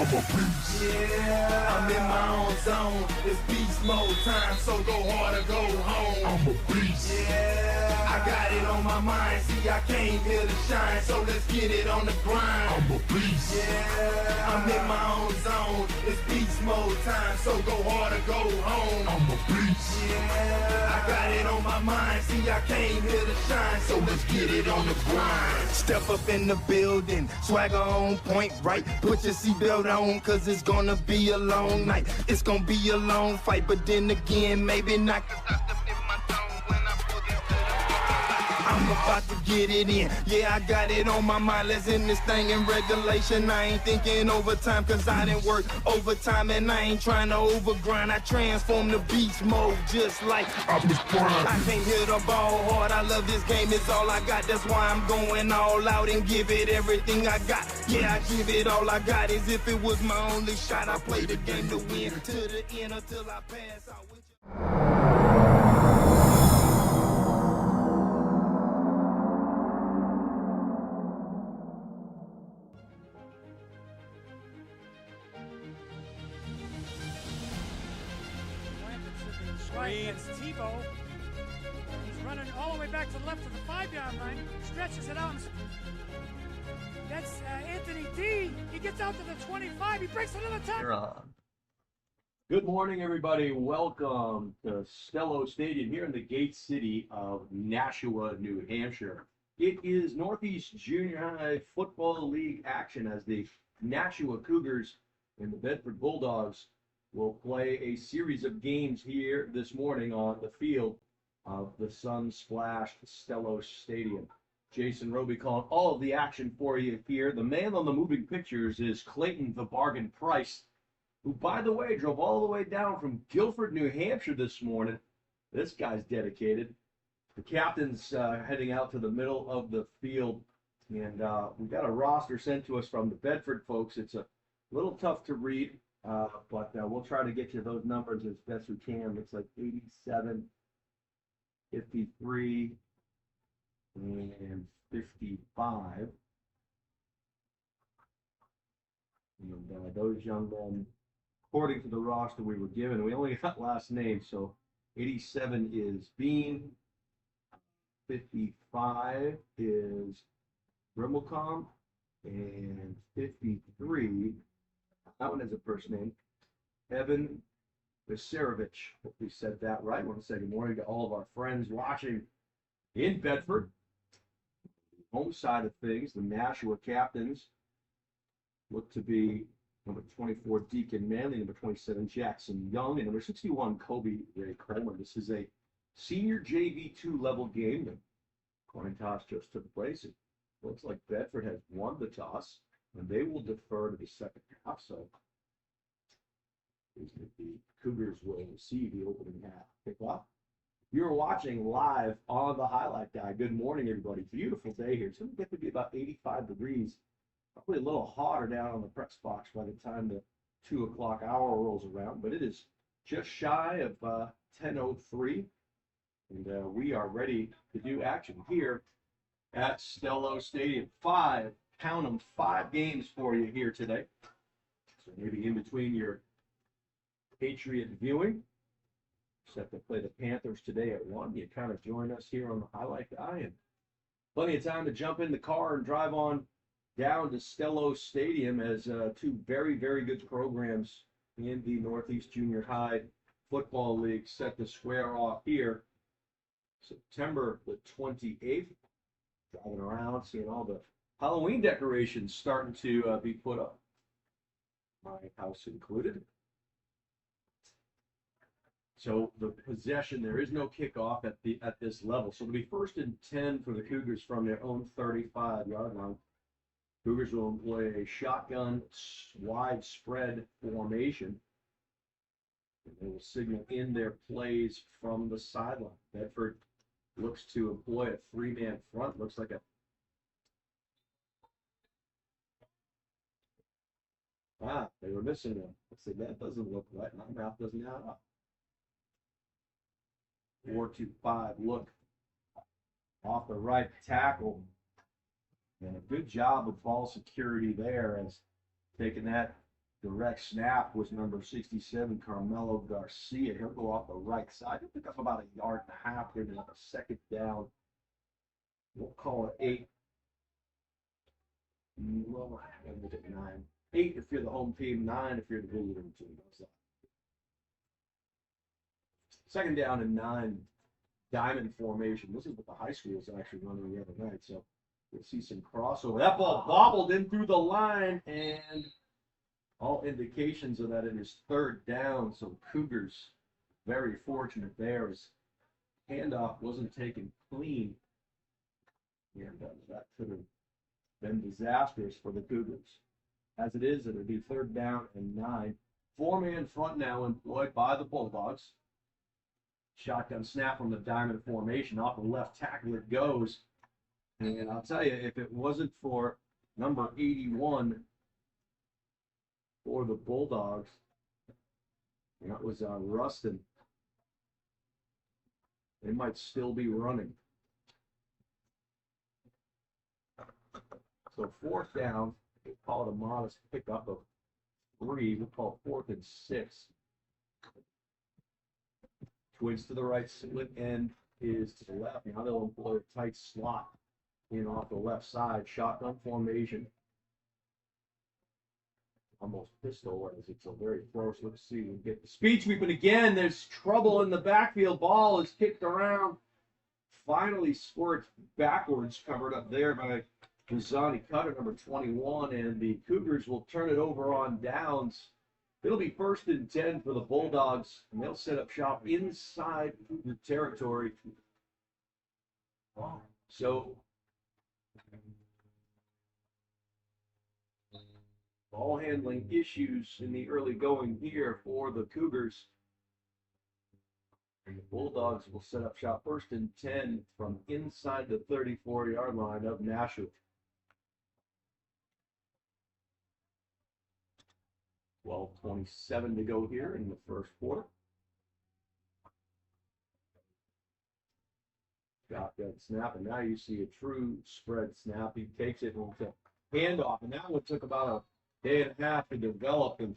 I'm a beast. Yeah, I'm in my own zone. It's beast mode time, so go hard or go home. I'm a beast. Yeah, I got it on my mind. See, I came here to shine, so let's get it on the grind. I'm a beast. Yeah, I'm in my own zone. It's beast mode time, so go hard or go home. I'm a beast. Yeah, I got it on my mind. See, I came here to shine, so let's get it on the grind. Step up in the building, swagger on point, right? Put your seatbelt on, cause it's gonna be a long night. It's gonna be a long fight, but then again, maybe not. I'm about to get it in. Yeah, I got it on my mind. Let's end this thing in regulation. I ain't thinking overtime, cause I didn't work overtime, and I ain't trying to overgrind. I transform the beast mode just like Optimus Prime. I came here to ball hard. I love this game, it's all I got. That's why I'm going all out and give it everything I got. Yeah, I give it all I got. As if it was my only shot. I play the game to win to the end until I pass out with you. It's Tebow. He's running all the way back to the left of the 5-yard line. Stretches it out. That's Anthony D. He gets out to the 25. He breaks another tackle. Good morning, everybody. Welcome to Stello Stadium here in the Gate City of Nashua, New Hampshire. It is Northeast Junior High Football League action as the Nashua Cougars and the Bedford Bulldogs will play a series of games here this morning on the field of the sun-splashed Stello Stadium. Jason Roby calling all of the action for you here. The man on the moving pictures is Clayton the Bargain Price, who, by the way, drove all the way down from Guilford, New Hampshire this morning. This guy's dedicated. The captain's heading out to the middle of the field, and we got a roster sent to us from the Bedford folks. It's a little tough to read. But we'll try to get you those numbers as best we can. Looks like 87, 53, and 55. And those young men, according to the roster we were given, we only got last names. So 87 is Bean, 55 is Grimmelcom, and 53. That one has a first name, Evan Viserovich. Hopefully said that right. I want to say good morning to all of our friends watching in Bedford. Home side of things, the Nashua captains look to be number 24, Deacon Manley, number 27, Jackson Young, and number 61, Kobe Ray Coleman. This is a senior JV2 level game. The coin toss just took place. It looks like Bedford has won the toss, and they will defer to the second half. So the Cougars will receive the opening half kickoff. You're watching live on the Highlight Guy. Good morning, everybody. Beautiful day here. It's going to get to be about 85 degrees. Probably a little hotter down on the press box by the time the 2 o'clock hour rolls around. But it is just shy of 10:03. And we are ready to do action here at Stello Stadium. Count them, 5 games for you here today. So maybe in between your Patriot viewing, set to play the Panthers today at 1. You kind of join us here on the Highlight Guy, and plenty of time to jump in the car and drive on down to Stello Stadium as 2 very, very good programs in the Northeast Junior High Football League set to square off here September the 28th. Driving around, seeing all the Halloween decorations starting to be put up, my house included. So the possession, there is no kickoff at this level. So it'll be 1st and 10 for the Cougars from their own 35-yard line. Cougars will employ a shotgun widespread formation. And they will signal in their plays from the sideline. Bedford looks to employ a 3-man front. Looks like a they were missing them. Let's see, that doesn't look right. My mouth doesn't add up. 4-2-5 look off the right tackle. And a good job of ball security there as taking that Direct snap was number 67, Carmelo Garcia. He'll go off the right side. He'll pick up about a yard and a half here to have a second down. We'll call it 8. Well, I'm look at 9. 8 if you're the home team, 9 if you're the visiting team. Second down and 9, diamond formation. This is what the high school is actually running the other night. So we'll see some crossover. That ball bobbled in through the line, and all indications are that it is third down. So Cougars very fortunate there as handoff wasn't taken clean. And that could have been disastrous for the Cougars. As it is, it'll be third down and 9. 4-man front now employed by the Bulldogs. Shotgun snap from the diamond formation. Off the left tackle it goes. And I'll tell you, if it wasn't for number 81 for the Bulldogs, that was Rustin, they might still be running. So fourth down, we call it a modest pickup of 3. We'll call it 4th and 6. Twins to the right, split end is to the left. Now they'll employ a tight slot in off the left side. Shotgun formation. Almost pistol as it's a very close. Let's see. We get the speed sweeping again. There's trouble in the backfield. Ball is kicked around. Finally squirts backwards, covered up there by Giussani Cutter, number 21, and the Cougars will turn it over on downs. It'll be 1st and 10 for the Bulldogs, and they'll set up shop inside the territory. So, ball handling issues in the early going here for the Cougars. And the Bulldogs will set up shop 1st and 10 from inside the 34-yard line of Nashua. 12:27 to go here in the first quarter. Shotgun snap, and now you see a true spread snap. He takes it and it's a handoff, and that one took about a day and a half to develop, and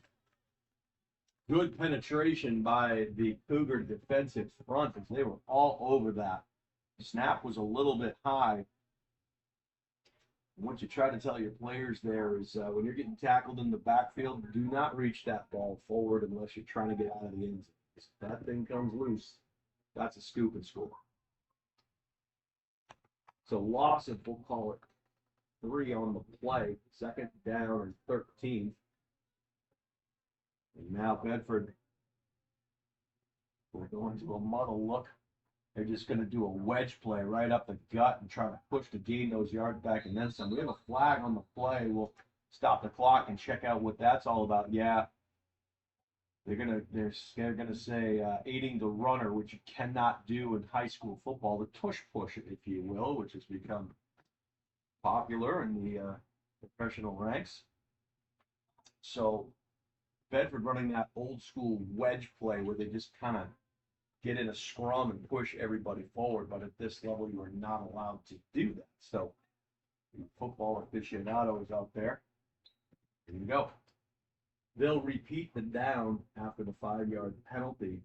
good penetration by the Cougar defensive front as they were all over that. The snap was a little bit high. What you try to tell your players there is when you're getting tackled in the backfield, do not reach that ball forward unless you're trying to get out of the end zone. If that thing comes loose, that's a scoop and score. So loss of, we'll call it 3 on the play, 2nd down and 13. And now Bedford, we're going to a muddle look. They're just going to do a wedge play right up the gut and try to push to gain those yards back and then some. We have a flag on the play. We'll stop the clock and check out what that's all about. Yeah, they're gonna say aiding the runner, which you cannot do in high school football. The tush push, if you will, which has become popular in the professional ranks. So Bedford running that old school wedge play where they just kind of get in a scrum and push everybody forward, but at this level you are not allowed to do that. So football aficionados out there, here you go. They'll repeat the down after the 5-yard penalty.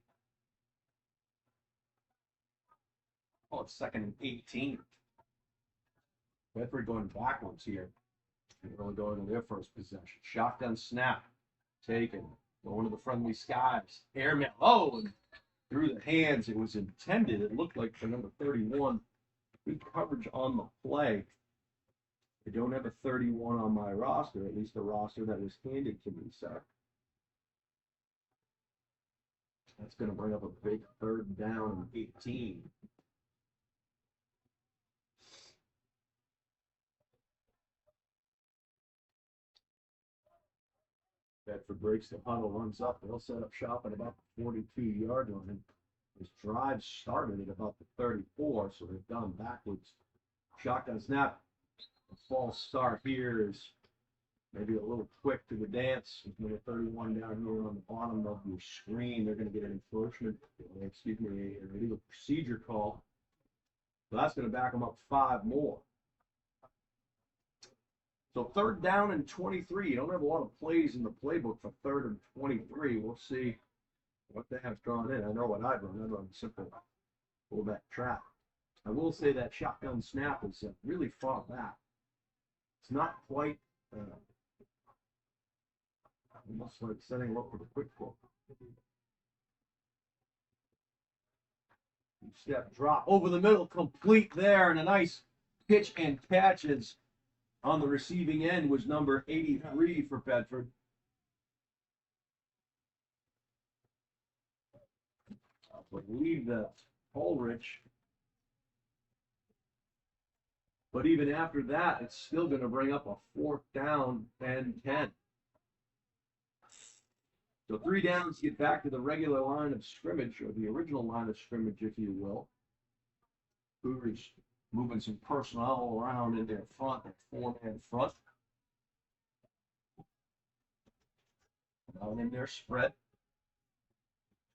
Oh, it's 2nd and 18. Bedford going backwards here. They're really going to their first possession. Shotgun snap taken, going to the friendly skies. Airmail, oh, and through the hands, it was intended. It looked like for number 31. Good coverage on the play. I don't have a 31 on my roster, at least the roster that was handed to me, so that's going to bring up a big 3rd down and 18. Bedford breaks the huddle, runs up. They'll set up shop at about the 42-yard line. This drive started at about the 34, so they've gone backwards. Shotgun snap. A false start here is maybe a little quick to the dance. With number 31 down here on the bottom of your screen, they're going to get an enforcement, an illegal procedure call. So that's going to back them up 5 more. So 3rd down and 23. You don't have a lot of plays in the playbook for 3rd and 23. We'll see what they have drawn in. I know what I'd run. I'd run simple fullback trap. I will say that shotgun snap is really far back. It's not quite almost like setting up for the quick pull. Step drop over the middle, complete there, and a nice pitch and catches on the receiving end was number 83 for Bedford. I believe that Ulrich. But even after that, it's still going to bring up a 4th down and 10. So 3 downs to get back to the regular line of scrimmage, or the original line of scrimmage, if you will. Cougars moving some personnel around in their front, that 4-man front. Down in their spread.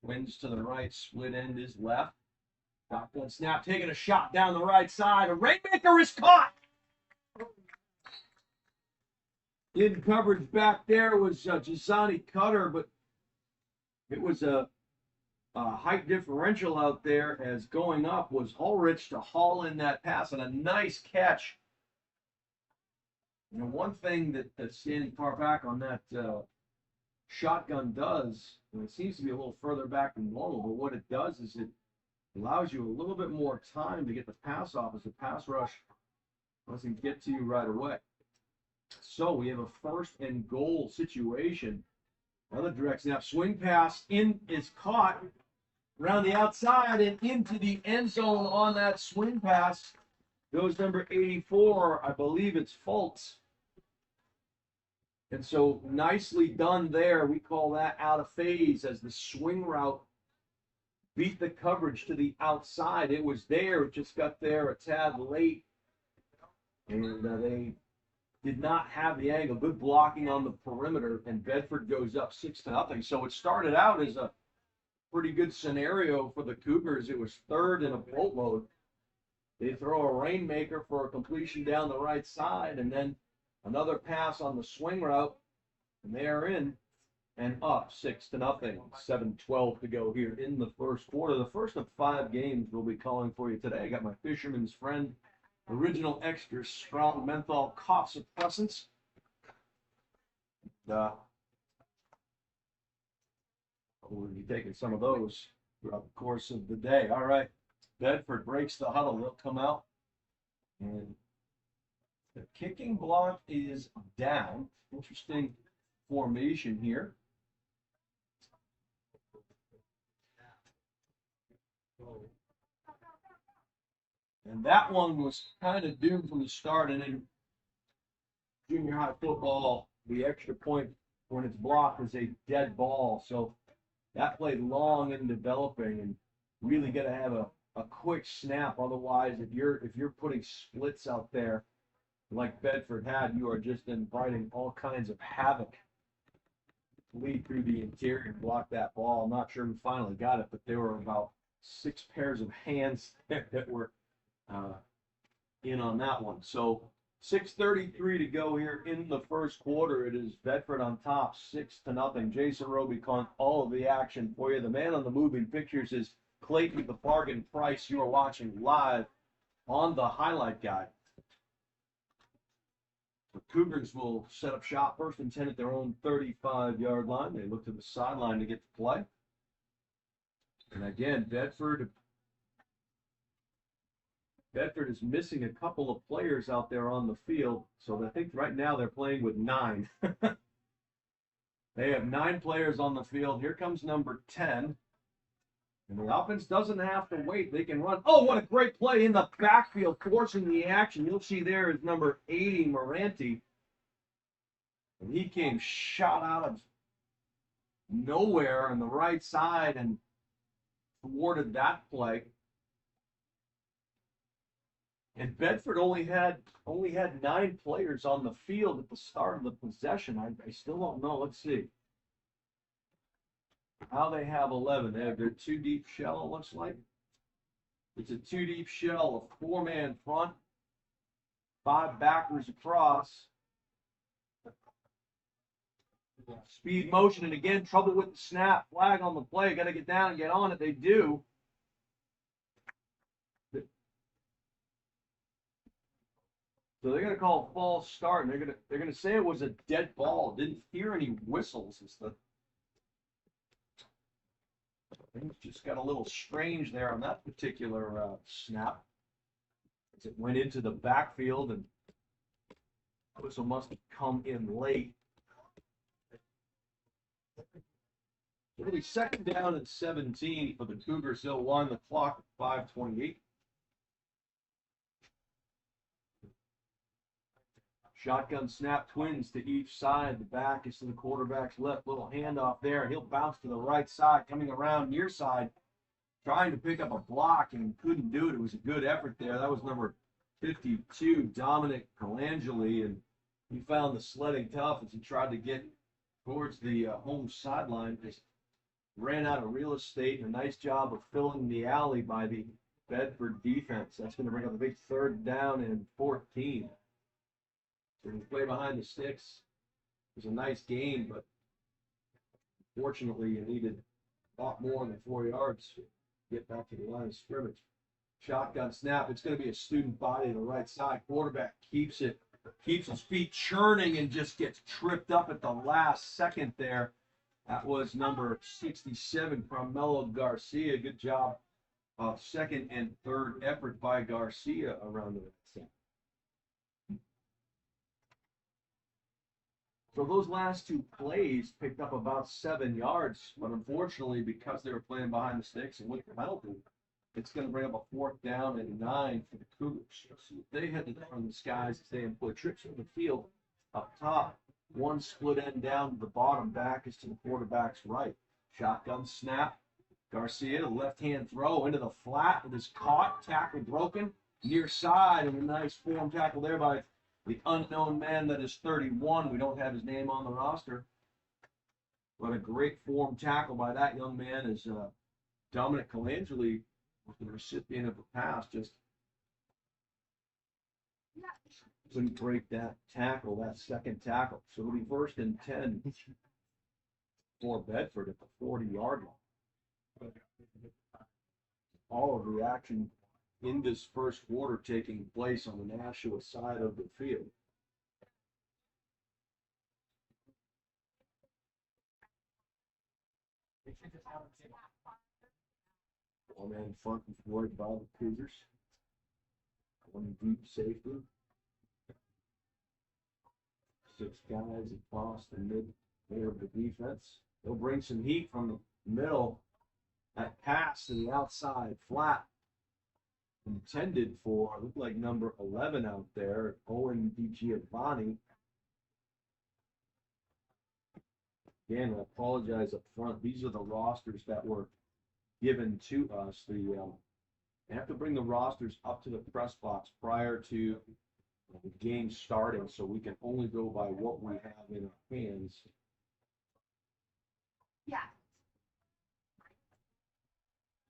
Twins to the right, split end is left. Shotgun snap, taking a shot down the right side. A rainmaker is caught. In coverage back there was Gisani Cutter, but it was a height differential out there, as going up was Ulrich to haul in that pass, and a nice catch. You know, one thing that standing far back on that shotgun does, and it seems to be a little further back than normal, but what it does is it allows you a little bit more time to get the pass off, as the pass rush doesn't get to you right away. So we have a 1st and goal situation. Another direct snap, swing pass in is caught around the outside and into the end zone on that swing pass. Goes number 84, I believe it's Fultz. And so nicely done there. We call that out of phase, as the swing route beat the coverage to the outside. It was there, it just got there a tad late. And they did not have the angle. Good blocking on the perimeter, and Bedford goes up 6-0. So it started out as a pretty good scenario for the Cougars. It was 3rd and a boatload. They throw a rainmaker for a completion down the right side, and then another pass on the swing route, and they are in and up 6-0. 7:12 to go here in the 1st quarter. The first of 5 games we'll be calling for you today. I got my Fisherman's Friend Original Extra Strong Menthol Cough Suppressants. We'll be taking some of those throughout the course of the day. All right, Bedford breaks the huddle. They'll come out, and the kicking block is down. Interesting formation here. And that one was kind of doomed from the start. And in junior high football, the extra point when it's blocked is a dead ball. So that played long in developing, and really got to have a quick snap. Otherwise, if you're putting splits out there like Bedford had, you are just inviting all kinds of havoc. Lead through the interior and block that ball. I'm not sure who finally got it, but there were about 6 pairs of hands that were in on that one. So 6:33 to go here in the 1st quarter. It is Bedford on top, 6-0. Jason Roby calling all of the action for you. The man on the moving pictures is Clayton the Bargain Price. You are watching live on the highlight guide. The Cougars will set up shop, 1st and 10 at their own 35-yard line. They look to the sideline to get the play. And again, Bedford is missing a couple of players out there on the field. So I think right now they're playing with 9. They have 9 players on the field. Here comes number 10. And the offense doesn't have to wait. They can run. Oh, what a great play in the backfield, forcing the action. You'll see there is number 80, Moranti. And he came shot out of nowhere on the right side and thwarted that play. And Bedford only had 9 players on the field at the start of the possession. I still don't know. Let's see. How they have 11. They have their 2 deep shell, it looks like. It's a 2 deep shell, a 4-man front, 5 backers across. Speed motion, and again, trouble with the snap. Flag on the play. Got to get down and get on it. They do. So they're going to call a false start, and they're going to say it was a dead ball. Didn't hear any whistles. Things just got a little strange there on that particular snap. As it went into the backfield, and whistle must have come in late. It'll be second down and 17 for the Cougars. They'll wind the clock at 5:28. Shotgun snap, twins to each side. The back is to the quarterback's left. Little handoff there. He'll bounce to the right side, coming around near side, trying to pick up a block and couldn't do it. It was a good effort there. That was number 52, Dominic Colangeli, and he found the sledding tough as he tried to get towards the home sideline. Just ran out of real estate, and a nice job of filling the alley by the Bedford defense. That's going to bring up a big third down and 14. So the play behind the sticks was a nice game, but fortunately you needed a lot more than 4 yards to get back to the line of scrimmage. Shotgun snap. It's going to be a student body to the right side. Quarterback keeps his feet churning and just gets tripped up at the last second there. That was number 67, Carmelo Garcia. Good job of second and third effort by Garcia around the set. So those last two plays picked up about 7 yards, but unfortunately, because they were playing behind the sticks and with the penalty, it's going to bring up a fourth down and 9 for the Cougars. So they had to from the skies as they employ trips on the field up top. One split end down to the bottom, back is to the quarterback's right. Shotgun snap. Garcia, the left-hand throw into the flat. It is caught, tackle broken, near side, and a nice form tackle there by the unknown man that is 31. We don't have his name on the roster. But a great form tackle by that young man is Dominic Colangeli, the recipient of a pass, just couldn't break that tackle, that second tackle. So it'll be first and 10 for Bedford at the 40-yard line. All of the action in this first quarter taking place on the Nashua side of the field. One man front and forward by the Cougars. One deep safety. 6 guys across the mid of the defense. They'll bring some heat from the middle. That pass to the outside, flat, intended for, looked like number 11 out there, Owen DiGiovanni. Again, I apologize up front. These are the rosters that were given to us. They have to bring the rosters up to the press box prior to the game starting, so we can only go by what we have in our hands. Yeah.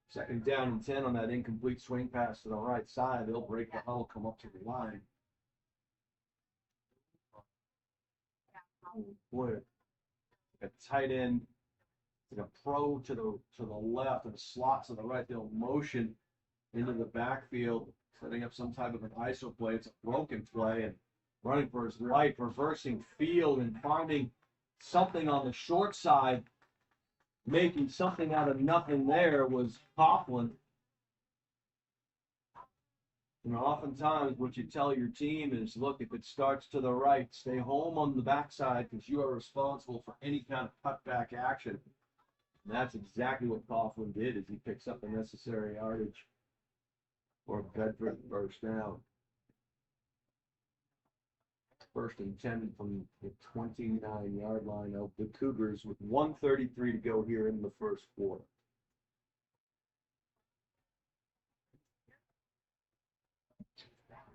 Second down and 10 on that incomplete swing pass to the right side. They'll break the huddle, come up to the line. Oh, boy, a tight end, like a pro to the left and a slot to the right. They'll motion into the backfield, setting up some type of an ISO play. It's a broken play, and running for his life, reversing field and finding something on the short side, making something out of nothing there was Coughlin. You know, oftentimes what you tell your team is, look, if it starts to the right, stay home on the backside because you are responsible for any kind of cutback action. And that's exactly what Coughlin did, as he picks up the necessary yardage for Bedford first down. First and 10 from the 29-yard line of the Cougars with 1:33 to go here in the first quarter.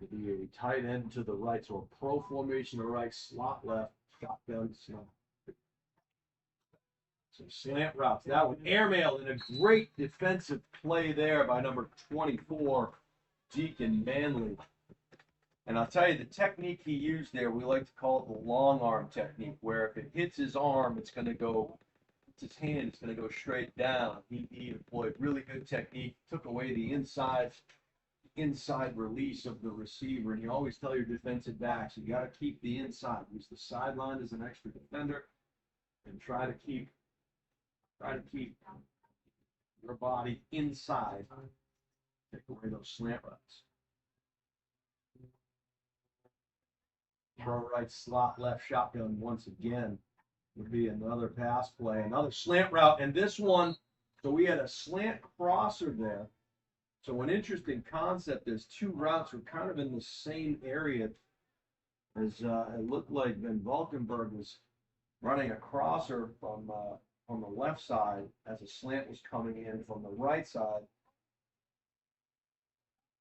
It'll be a tight end to the right, so a pro formation to the right, slot left, shotgun snap. Some slant routes. That one airmailed, and a great defensive play there by number 24, Deacon Manley. And I'll tell you, the technique he used there, we like to call it the long arm technique, where if it hits his arm, it's going to go, it's his hand, it's going to go straight down. He employed really good technique, took away the inside release of the receiver. And you always tell your defensive backs, you got to keep the inside. Use the sideline as an extra defender and try to keep your body inside. Take away those slant routes. Throw right slot, left shotgun once again would be another pass play, another slant route. And this one, so we had a slant crosser there. So an interesting concept is two routes were kind of in the same area as it looked like Van Valkenburg was running a crosser from on the left side as a slant was coming in from the right side.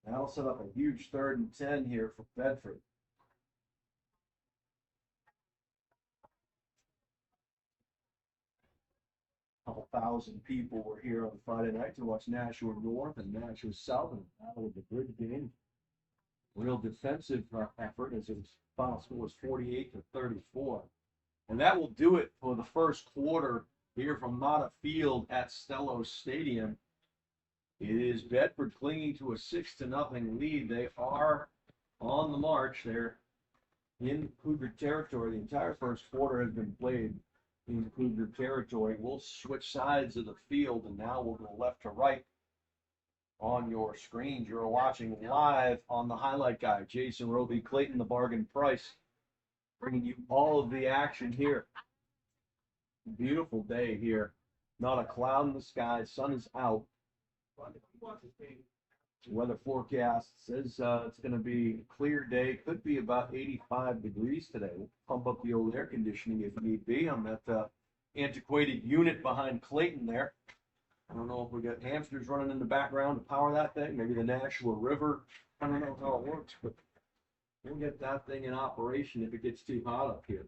That'll set up a huge 3rd and 10 here for Bedford. Couple thousand people were here on Friday night to watch Nashua North and Nashua South and battle of the bridge game. Real defensive effort as its final score was 48-34. And that will do it for the first quarter here from Mata Field at Stello Stadium. It is Bedford clinging to a 6-0 lead. They are on the march. They're in Cougar territory. The entire first quarter has been played in Cougar territory. We'll switch sides of the field, and now we'll go left to right on your screens. You're watching live on the highlight guy, Jason Roby, Clayton the Bargain Price, bringing you all of the action here. Beautiful day here. Not a cloud in the sky. Sun is out. Weather forecast says it's going to be a clear day. Could be about 85 degrees today. We'll pump up the old air conditioning if need be on that antiquated unit behind Clayton there. I don't know if we got hamsters running in the background to power that thing. Maybe the Nashua River. I don't know how it works, but we'll get that thing in operation if it gets too hot up here.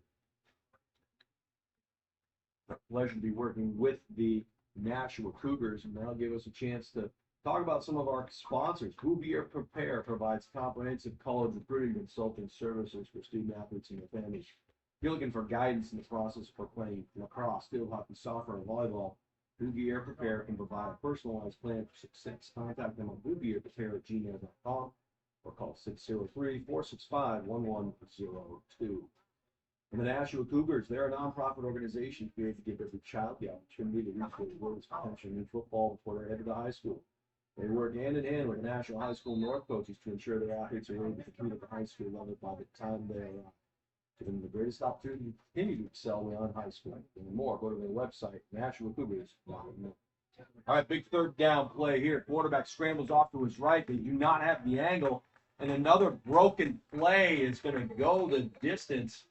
A pleasure to be working with the Nashua Cougars, and that'll give us a chance to talk about some of our sponsors. Who Be Prepare provides comprehensive college recruiting consulting services for student athletes and their families. If you're looking for guidance in the process for playing lacrosse, field hockey, soccer, and volleyball, Who Be Prepare can provide a personalized plan for success. Contact them on whobeprepare@gmail.com or call 603-465-1102. And the Nashua Cougars, they're a nonprofit organization created to give every child the opportunity to reach their greatest potential in football before they're headed to high school. They work hand in hand with the National High School North coaches to ensure their athletes are able to compete at the high school level by the time they give them the greatest opportunity to continue to excel beyond high school. And more, go to their website, NashuaCougars.com. All right, big 3rd down play here. Quarterback scrambles off to his right. They do not have the angle. And another broken play is going to go the distance.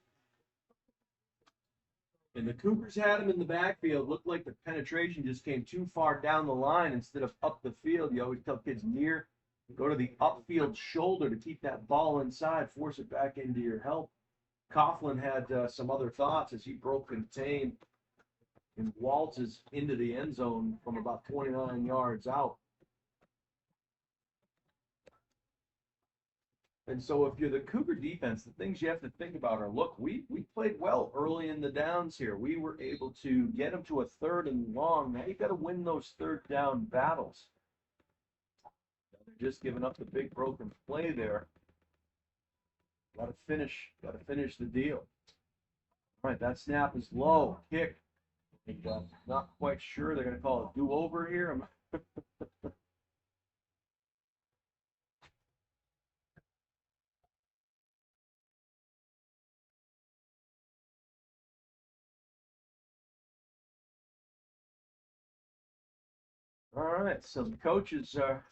And the Cougars had him in the backfield. Looked like the penetration just came too far down the line instead of up the field. You always tell kids near, go to the upfield shoulder to keep that ball inside, force it back into your help. Coughlin had some other thoughts as he broke contain and waltzes into the end zone from about 29 yards out. And so if you're the Cougar defense, the things you have to think about are, look, we played well early in the downs here. We were able to get them to a 3rd and long. Now you got to win those 3rd down battles. They're just giving up the big broken play there. Got to finish the deal. All right, that snap is low. Kick. Not quite sure. They're going to call it do-over here. All right, so the coaches are.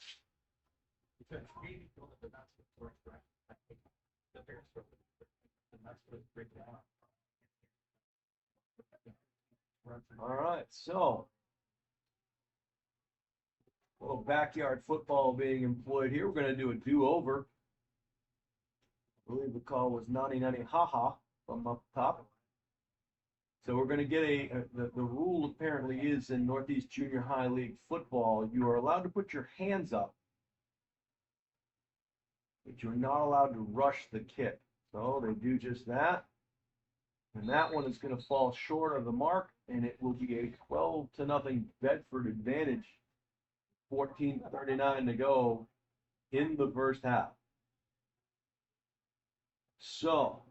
All right, so a little backyard football being employed here. We're going to do a do-over. I believe the call was Nani Nani Ha from up top. So we're going to get the rule apparently is in Northeast Junior High League football, you are allowed to put your hands up but you're not allowed to rush the kick. So they do just that. And that one is going to fall short of the mark, and it will be a 12-0 Bedford advantage. 14:39 to go in the first half. So,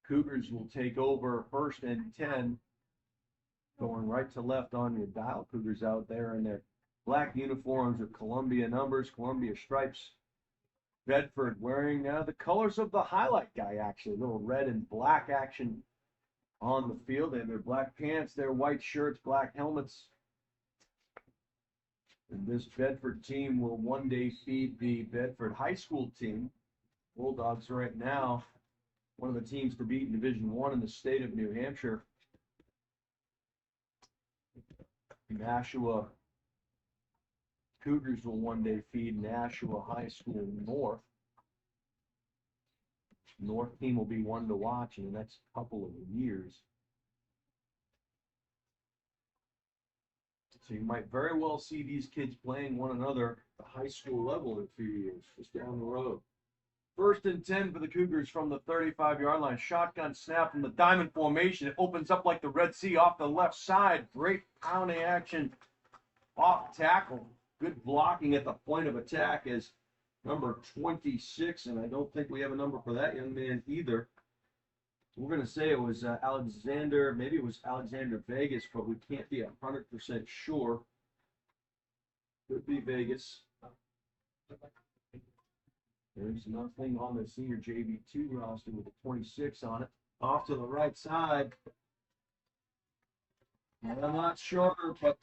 Cougars will take over 1st and 10, going right to left on your dial. Cougars out there in their black uniforms with Columbia numbers, Columbia stripes. Bedford wearing the colors of the highlight guy, actually. A little red and black action on the field. They have their black pants, their white shirts, black helmets. And this Bedford team will one day feed the Bedford high school team. Bulldogs right now, one of the teams to beat in Division I in the state of New Hampshire. Nashua Cougars will one day feed Nashua High School North. North team will be one to watch in the next couple of years. So you might very well see these kids playing one another at the high school level in a few years, just down the road. 1st and 10 for the Cougars from the 35-yard line. Shotgun snap from the diamond formation. It opens up like the Red Sea off the left side. Great pounding action off tackle. Good blocking at the point of attack as number 26, and I don't think we have a number for that young man either. We're going to say it was Alexander, maybe it was Alexander Vegas, but we can't be 100% sure. Could be Vegas. There's nothing on the senior JV2 roster with a 26 on it. Off to the right side. And I'm not sure, but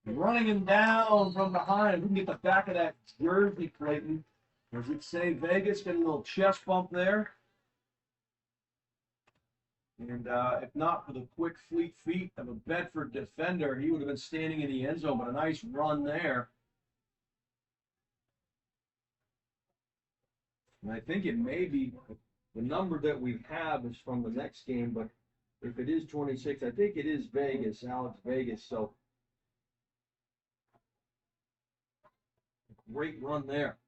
running him down from behind. We can get the back of that jersey, Clayton. Does it say Vegas? Get a little chest bump there. And if not for the quick, fleet feet of a Bedford defender, he would have been standing in the end zone, but a nice run there. And I think it may be the number that we have is from the next game, but if it is 26, I think it is Vegas, Alex Vegas. So great run there.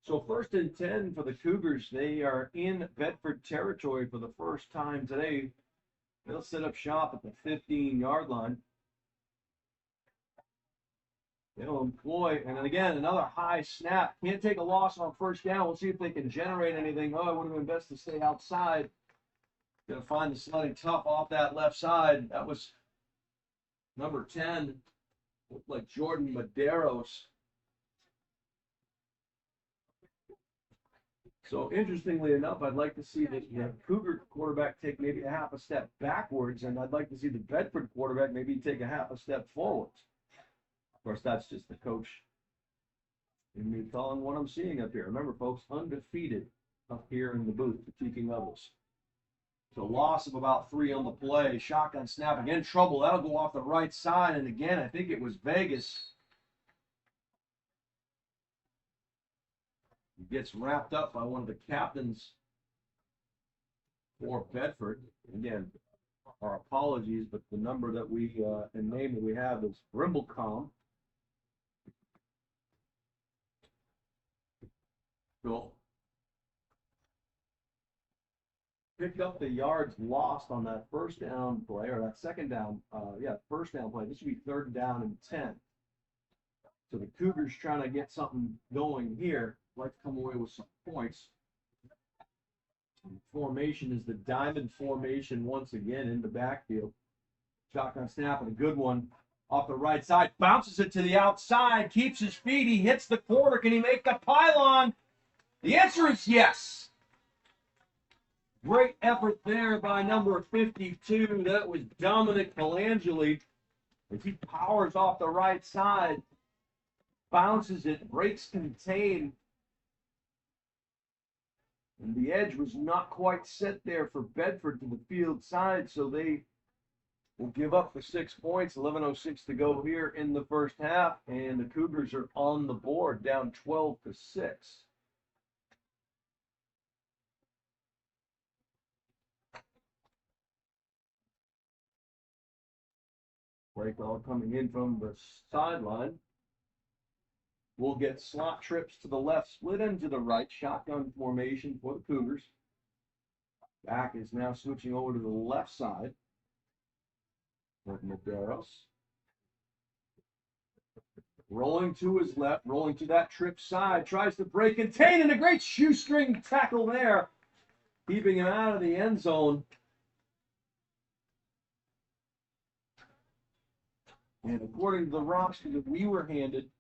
So 1st and 10 for the Cougars. They are in Bedford territory for the first time today. They'll set up shop at the 15-yard line. They'll employ, and then again, another high snap. Can't take a loss on 1st down. We'll see if they can generate anything. Oh, it would have been best to stay outside. Going to find the sledding tough off that left side. That was number 10. Looked like Jordan Medeiros. So interestingly enough, I'd like to see the Cougar quarterback take maybe a half a step backwards, and I'd like to see the Bedford quarterback maybe take a half a step forwards. Of course, that's just the coach and me calling what I'm seeing up here. Remember, folks, undefeated up here in the booth, critiquing levels. So loss of about 3 on the play. Shotgun snap again, trouble. That'll go off the right side, and again, I think it was Vegas. He gets wrapped up by one of the captains for Bedford. Again, our apologies, but the number that we and name that we have is Brimblecom. Cool. Picked up the yards lost on that 1st down play, or that 2nd down, 1st down play. This should be 3rd down and 10. So the Cougars trying to get something going here. Like to come away with some points. Formation is the diamond formation once again in the backfield. Shotgun snap and a good one off the right side. Bounces it to the outside, keeps his feet. He hits the quarter. Can he make the pylon? The answer is yes. Great effort there by number 52. That was Dominic Pelangeli. As he powers off the right side, bounces it, breaks contain. And the edge was not quite set there for Bedford to the field side, so they will give up the 6 points. 11:06 to go here in the first half, and the Cougars are on the board, down 12-6. Break all coming in from the sideline. We'll get slot trips to the left, split end to the right, shotgun formation for the Cougars. Back is now switching over to the left side with Medeiros. Rolling to his left, rolling to that trip side, tries to break contain, and a great shoestring tackle there, keeping him out of the end zone. And according to the roster that we were handed,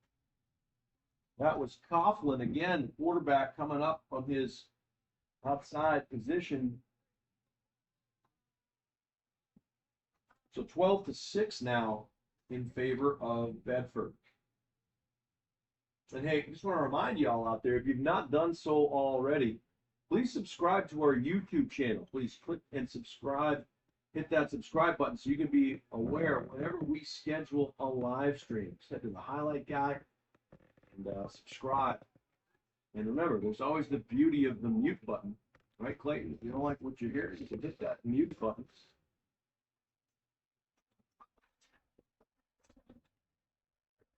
that was Coughlin again, quarterback coming up from his outside position. So 12-6 now in favor of Bedford. And hey, I just want to remind you all out there, if you've not done so already, please subscribe to our YouTube channel. Please click and subscribe. Hit that subscribe button so you can be aware whenever we schedule a live stream. Head to the highlight guy and subscribe. And remember, there's always the beauty of the mute button. Right, Clayton? If you don't like what you hear, you can hit that mute button.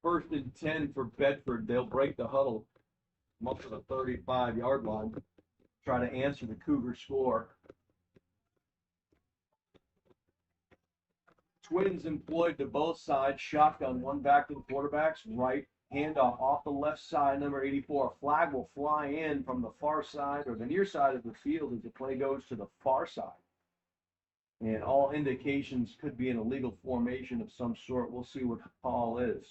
First and 10 for Bedford. They'll break the huddle up to the 35-yard line. Try to answer the Cougar score. Twins employed to both sides. Shotgun, one back to the quarterbacks. Right, handoff off the left side, number 84. Flag will fly in from the far side or the near side of the field as the play goes to the far side. And all indications could be an illegal formation of some sort. We'll see what the call is.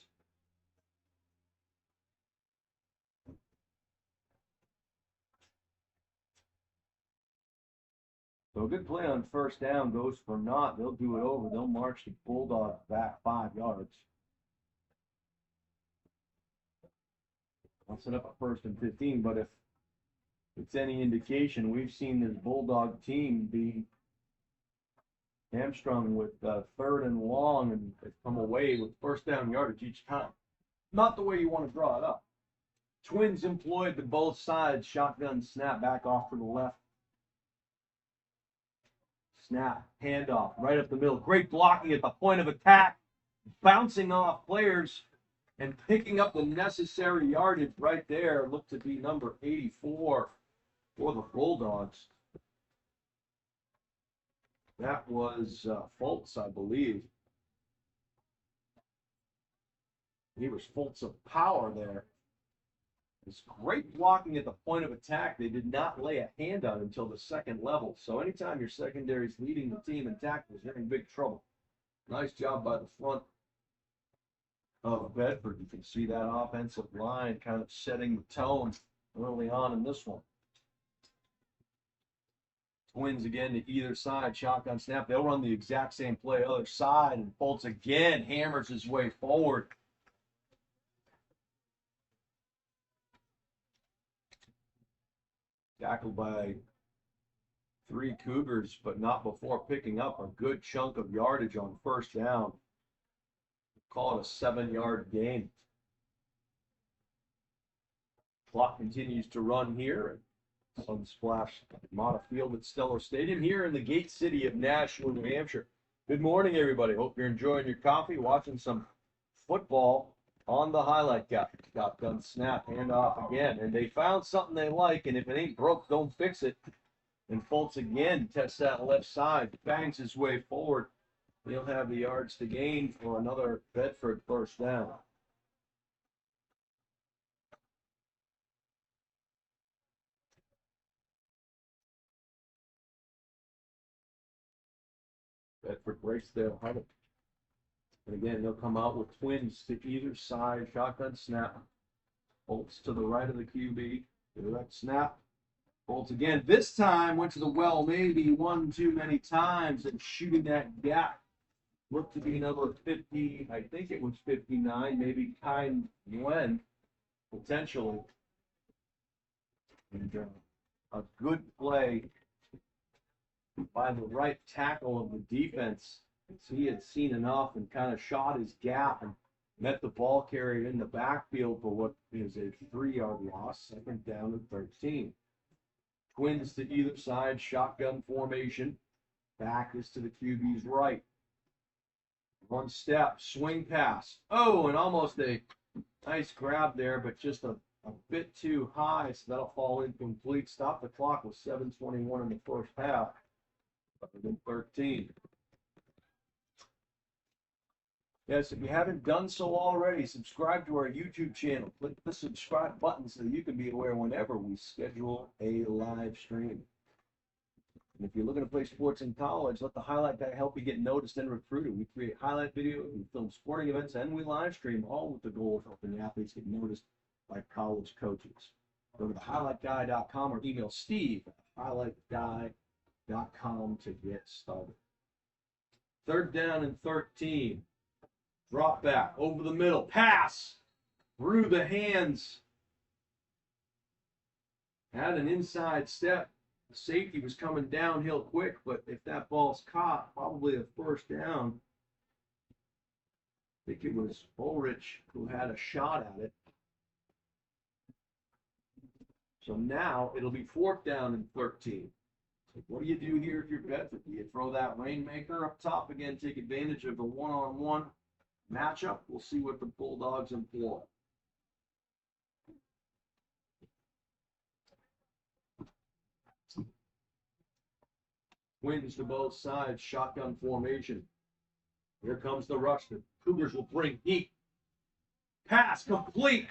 So a good play on first down goes for naught. They'll do it over. They'll march the Bulldogs back 5 yards. I'll set up a 1st and 15, but if it's any indication, we've seen this Bulldog team be hamstrung with 3rd and long, and they've come away with first down yardage each time. Not the way you want to draw it up. Twins employed to both sides. Shotgun snap back off to the left. Snap, handoff, right up the middle. Great blocking at the point of attack. Bouncing off players and picking up the necessary yardage right there. Looked to be number 84 for the Bulldogs. That was Fultz, I believe. He was Fultz of power there. It's great blocking at the point of attack. They did not lay a hand on until the second level. So anytime your secondary is leading the team in tackles, you're in big trouble. Nice job by the front of Bedford. You can see that offensive line kind of setting the tone early on in this one. Twins again to either side. Shotgun snap. They'll run the exact same play other side. And Fultz again hammers his way forward. Tackled by 3 Cougars, but not before picking up a good chunk of yardage on first down. Call it a 7-yard gain. Clock continues to run here. Sunsplash Mata Field at Stellar Stadium here in the gate city of Nashua, New Hampshire. Good morning, everybody. Hope you're enjoying your coffee, watching some football on the highlight guy. Shotgun snap, handoff again. And they found something they like, and if it ain't broke, don't fix it. And Fultz again tests that left side, bangs his way forward. He'll have the yards to gain for another Bedford first down. Bedford breaks their huddle. And again, they'll come out with twins to either side. Shotgun snap. Fultz to the right of the QB. Direct snap. Fultz again. This time went to the well maybe one too many times and shooting that gap. Looked to be number 50. I think it was 59. Maybe Kind Nguyen, potentially. And a good play by the right tackle of the defense. He had seen enough and kind of shot his gap and met the ball carrier in the backfield for what is a 3-yard loss, second down and 13. Twins to either side, shotgun formation. Back is to the QB's right. One step, swing pass. Oh, and almost a nice grab there, but just a bit too high, so that'll fall incomplete. Stop the clock with 7:21 in the first half. Other than 13. Yes, if you haven't done so already, subscribe to our YouTube channel. Click the subscribe button so you can be aware whenever we schedule a live stream. And if you're looking to play sports in college, let the highlight guy help you get noticed and recruited. We create highlight videos, we film sporting events, and we live stream, all with the goal of helping the athletes get noticed by college coaches. Go to thehighlightguy.com or email steve@highlightguy.com to get started. Third down and 13. Drop back, over the middle, pass, through the hands. Had an inside step. The safety was coming downhill quick, but if that ball's caught, probably a first down. I think it was Ulrich who had a shot at it. So now it'll be fourth down and 13. So what do you do here if you're Bedford? Do you throw that rainmaker up top again, take advantage of the one-on-one matchup? We'll see what the Bulldogs employ. Twins to both sides, shotgun formation. Here comes the rush. The Cougars will bring heat. Pass complete.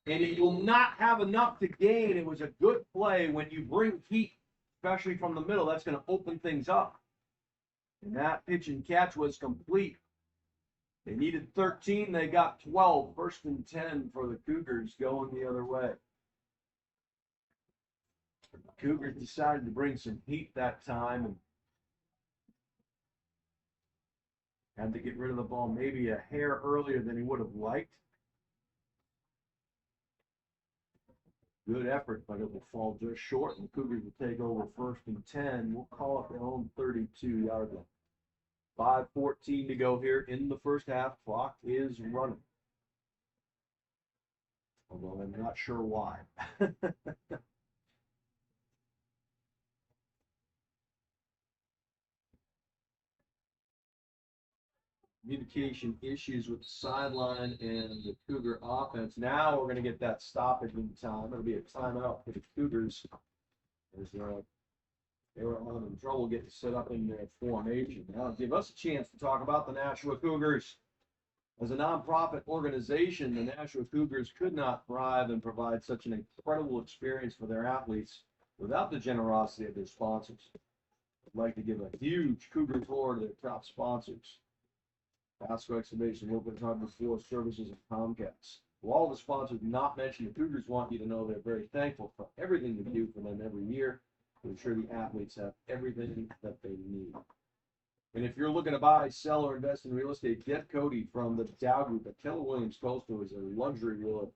And he will not have enough to gain. It was a good play when you bring heat, especially from the middle. That's going to open things up. And that pitch and catch was complete. They needed 13. They got 12. First and 10 for the Cougars going the other way. The Cougars decided to bring some heat that time and had to get rid of the ball maybe a hair earlier than he would have liked. Good effort, but it will fall just short, and the Cougars will take over first and 10. We'll call it their own 32-yard line. 5:14 to go here in the first half. Clock is running. Although I'm not sure why. Communication issues with the sideline and the Cougar offense. Now we're going to get that stoppage in time. It'll be a timeout for the Cougars as they were having trouble getting set up in their formation. Now give us a chance to talk about the Nashua Cougars. As a nonprofit organization, the Nashua Cougars could not thrive and provide such an incredible experience for their athletes without the generosity of their sponsors. I'd like to give a huge Cougar tour to their top sponsors. Pasco Excavation, Wilkins Harbor Forest Services, and Comcast. To all the sponsors not mentioned, the Cougars want you to know they're very thankful for everything they do for them every year to ensure the athletes have everything that they need. And if you're looking to buy, sell, or invest in real estate, get Cody from the Dow Group at Keller Williams Coastal is a luxury realtor.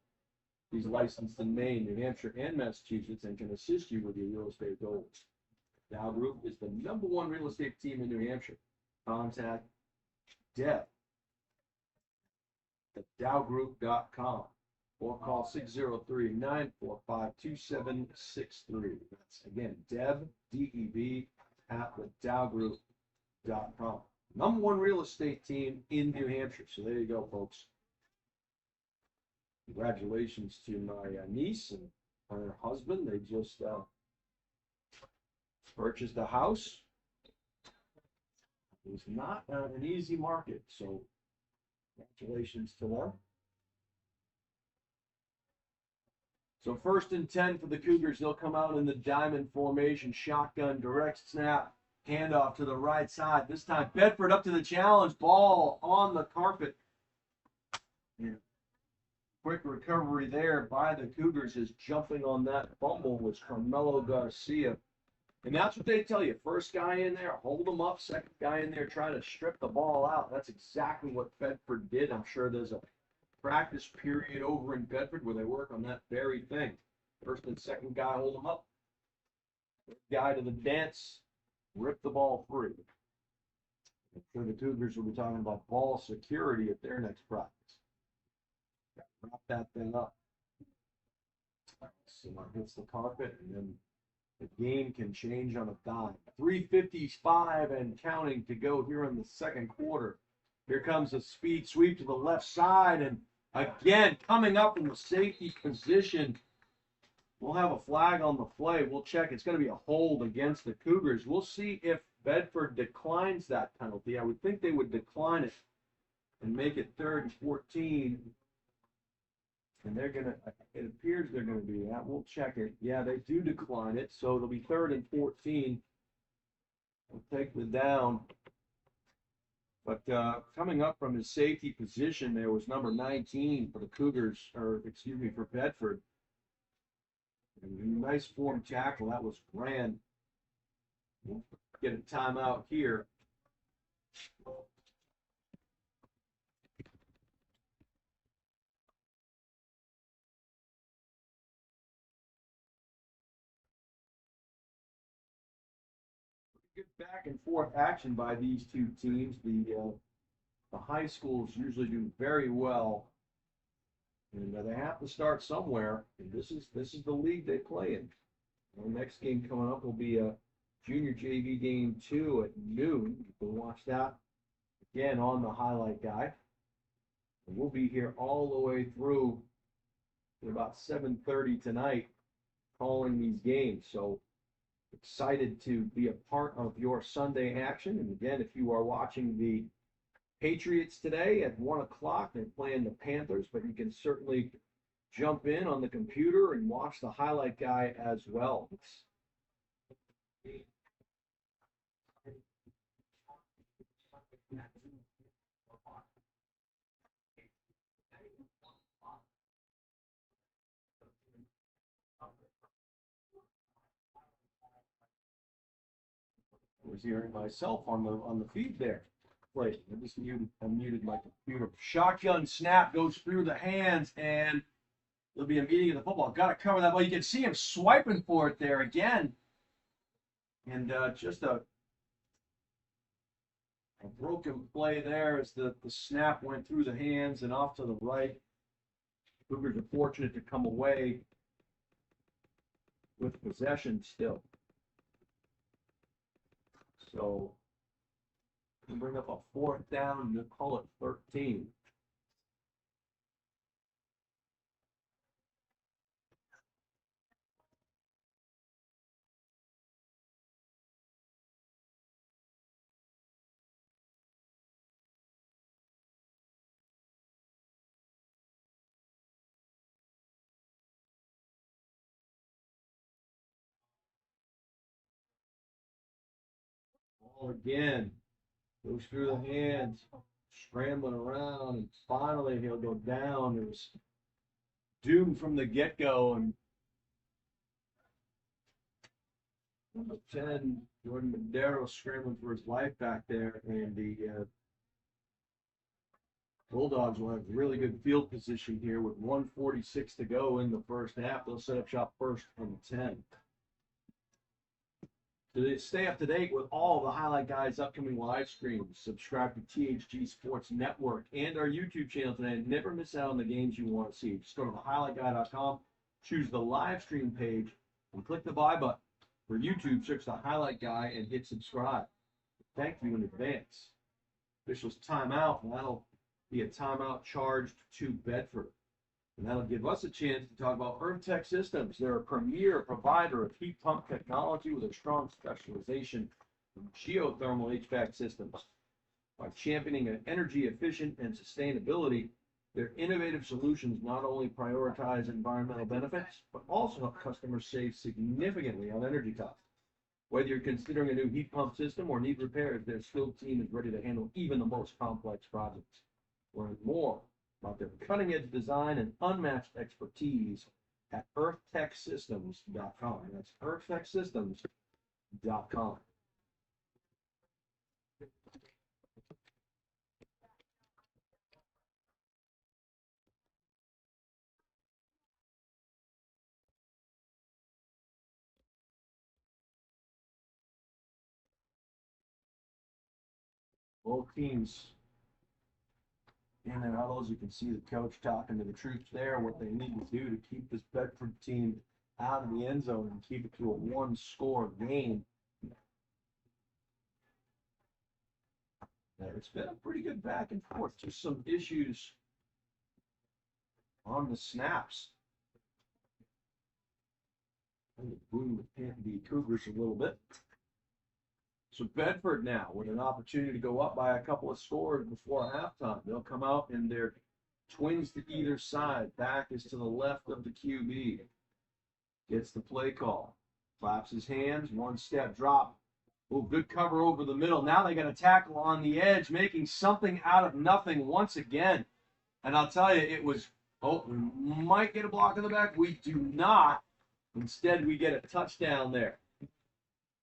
He's licensed in Maine, New Hampshire, and Massachusetts and can assist you with your real estate goals. Dow Group is the #1 real estate team in New Hampshire. Contact Deb at dowgroup.com or call 603-945-2763. That's again, Deb, D-E-B, at the dowgroup.com. #1 real estate team in New Hampshire. So there you go, folks. Congratulations to my niece and her husband. They just purchased a house. It was not an easy market, so congratulations to them. So first and 10 for the Cougars. They'll come out in the diamond formation, shotgun, direct snap, handoff to the right side. This time Bedford up to the challenge, ball on the carpet. Yeah. Quick recovery there by the Cougars as jumping on that fumble was Carmelo Garcia. And that's what they tell you. First guy in there, hold them up. Second guy in there, try to strip the ball out. That's exactly what Bedford did. I'm sure there's a practice period over in Bedford where they work on that very thing. First and second guy, hold them up. Third guy to the dance, rip the ball free. I'm sure the Cougars will be talking about ball security at their next practice. Wrap that thing up. So it hits the carpet, and then the game can change on a dime. 3:55 and counting to go here in the second quarter. Here comes a speed sweep to the left side, and again, coming up in the safety position. We'll have a flag on the play. We'll check. It's going to be a hold against the Cougars. We'll see if Bedford declines that penalty. I would think they would decline it and make it 3rd and 14. And they're going to, it appears they're going to do that. We'll check it. Yeah, they do decline it. So it'll be 3rd and 14. We'll take the down. But coming up from his safety position, there was number 19 for the Cougars, or excuse me, for Bedford. Nice form tackle. That was grand. We'll get a timeout here. Good back and forth action by these two teams. The high schools usually do very well, and they have to start somewhere. And this is the league they play in. Our next game coming up will be a junior JV game 2 at noon. You can watch that again on the highlight guy. And we'll be here all the way through at about 7:30 tonight, calling these games. So excited to be a part of your Sunday action. And again, if you are watching the Patriots today at 1 o'clock, they're playing the Panthers, but you can certainly jump in on the computer and watch the highlight guy as well. I was hearing myself on the feed there. Wait, I muted my computer. Shotgun snap goes through the hands, and there'll be a meeting of the football. Got to cover that ball. You can see him swiping for it there again. And just a broken play there as the snap went through the hands and off to the right. Cougars are fortunate to come away with possession still. So we'll bring up a 4th down and we'll call it 13. Ball again. Goes through the hands, scrambling around, and finally he'll go down. It was doomed from the get-go, and number 10, Jordan Madero, scrambling for his life back there, and the Bulldogs will have really good field position here with 1:46 to go in the first half. They'll set up shop first and 10. To stay up to date with all the Highlight Guys upcoming live streams, subscribe to THG Sports Network and our YouTube channel today, and never miss out on the games you want to see. Just go to thehighlightguy.com, choose the live stream page, and click the buy button. For YouTube, search the Highlight Guy and hit subscribe. Thank you in advance. Officials timeout, and that'll be a timeout charged to Bedford. And that'll give us a chance to talk about EarthTech Systems. They're a premier provider of heat pump technology with a strong specialization in geothermal HVAC systems. By championing an energy efficient and sustainability, their innovative solutions not only prioritize environmental benefits, but also help customers save significantly on energy costs. Whether you're considering a new heat pump system or need repairs, their skilled team is ready to handle even the most complex projects. Learn more about their cutting-edge design and unmatched expertise at earthtechsystems.com. That's earthtechsystems.com. Both teams in and huddles, you can see the coach talking to the troops there, what they need to do to keep this Bedford team out of the end zone and keep it to a 1-score game. It's been a pretty good back and forth. Just some issues on the snaps. I'm going to boom the Cougars a little bit. So Bedford now with an opportunity to go up by a couple of scores before halftime. They'll come out and they're twins to either side. Back is to the left of the QB. Gets the play call. Claps his hands. One step drop. Oh, good cover over the middle. Now they got a tackle on the edge, making something out of nothing once again. And I'll tell you, it was, oh, we might get a block in the back. We do not. Instead, we get a touchdown there.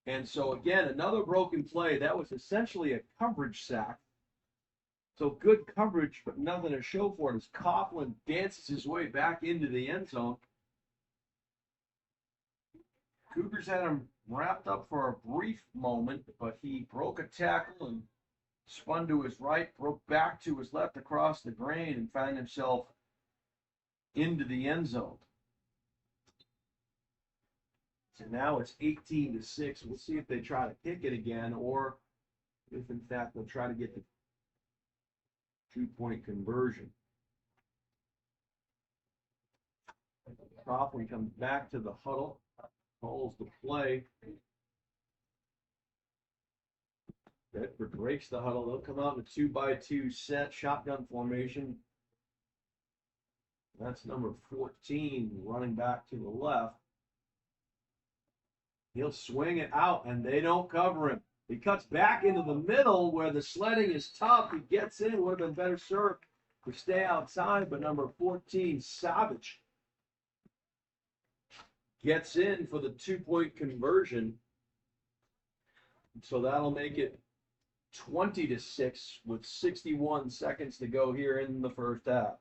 And so, again, another broken play. That was essentially a coverage sack. So good coverage, but nothing to show for it as Coughlin dances his way back into the end zone. Cougars had him wrapped up for a brief moment, but he broke a tackle and spun to his right, broke back to his left across the grain, and found himself into the end zone. So now it's 18-6. We'll see if they try to kick it again, or if in fact they'll try to get the 2-point conversion. Coughlin comes back to the huddle, calls the play. Bedford breaks the huddle. They'll come out in a 2-by-2 set, shotgun formation. That's number 14 running back to the left. He'll swing it out, and they don't cover him. He cuts back into the middle where the sledding is tough. He gets in. Would have been better served to stay outside, but number 14, Savage, gets in for the 2-point conversion. So that'll make it 20-6 with 61 seconds to go here in the first half.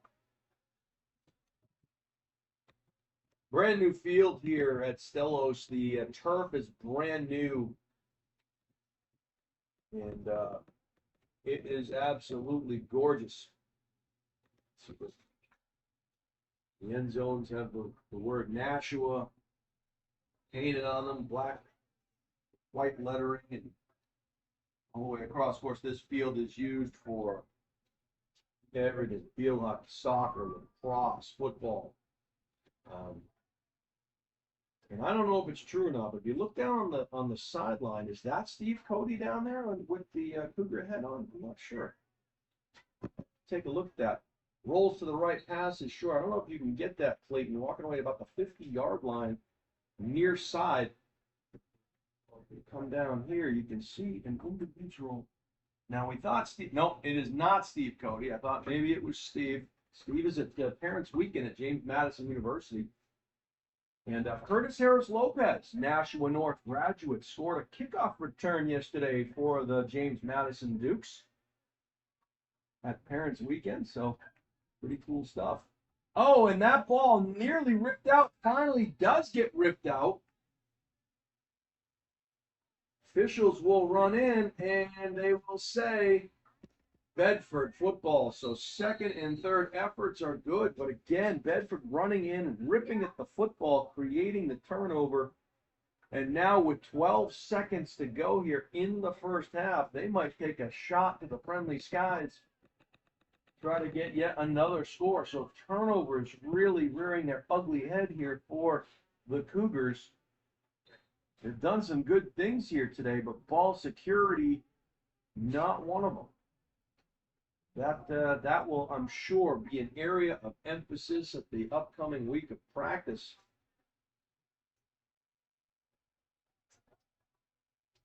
Brand new field here at Stellos. The turf is brand new. And it is absolutely gorgeous. The end zones have the word Nashua painted on them, black, white lettering, and all the way across. Of course, this field is used for everything: field hockey, soccer, lacrosse, football. And I don't know if it's true or not, but if you look down on the sideline, is that Steve Cody down there with the Cougar head on? I'm not sure. Take a look at that. Rolls to the right, passes short. I don't know if you can get that, Clayton. You're walking away about the 50-yard line, near side. If you come down here, you can see an individual. Now, we thought Steve. No, it is not Steve Cody. I thought maybe it was Steve. Steve is at Parents Weekend at James Madison University. And Curtis Harris Lopez, Nashua North graduate, scored a kickoff return yesterday for the James Madison Dukes at Parents Weekend. So pretty cool stuff. Oh, and that ball nearly ripped out, finally does get ripped out. Officials will run in and they will say Bedford football. So second and third efforts are good, but again, Bedford running in and ripping at the football, creating the turnover. And now with 12 seconds to go here in the first half, they might take a shot to the friendly skies, try to get yet another score. So turnover is really rearing their ugly head here for the Cougars. They've done some good things here today, but ball security, not one of them. That will, I'm sure, be an area of emphasis at the upcoming week of practice.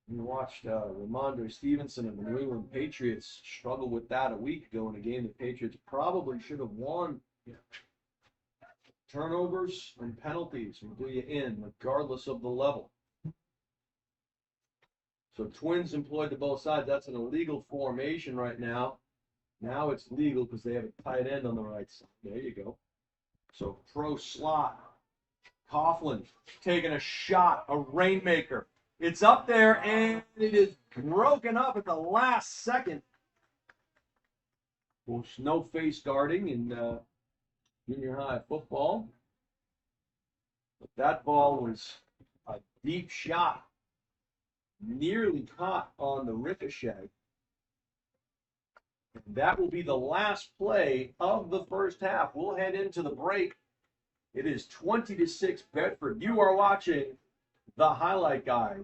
We watched Ramondre Stevenson and the New England Patriots struggle with that a week ago in a game the Patriots probably should have won. Yeah. Turnovers and penalties will do you in, regardless of the level. So Twins employed to both sides. That's an illegal formation right now. Now it's legal because they have a tight end on the right side. There you go. So pro slot. Coughlin taking a shot, a rainmaker. It's up there, and it is broken up at the last second. Well, no face guarding in junior high football. But that ball was a deep shot. Nearly caught on the ricochet. That will be the last play of the first half. We'll head into the break. It is 20-6 Bedford. You are watching the highlight guy.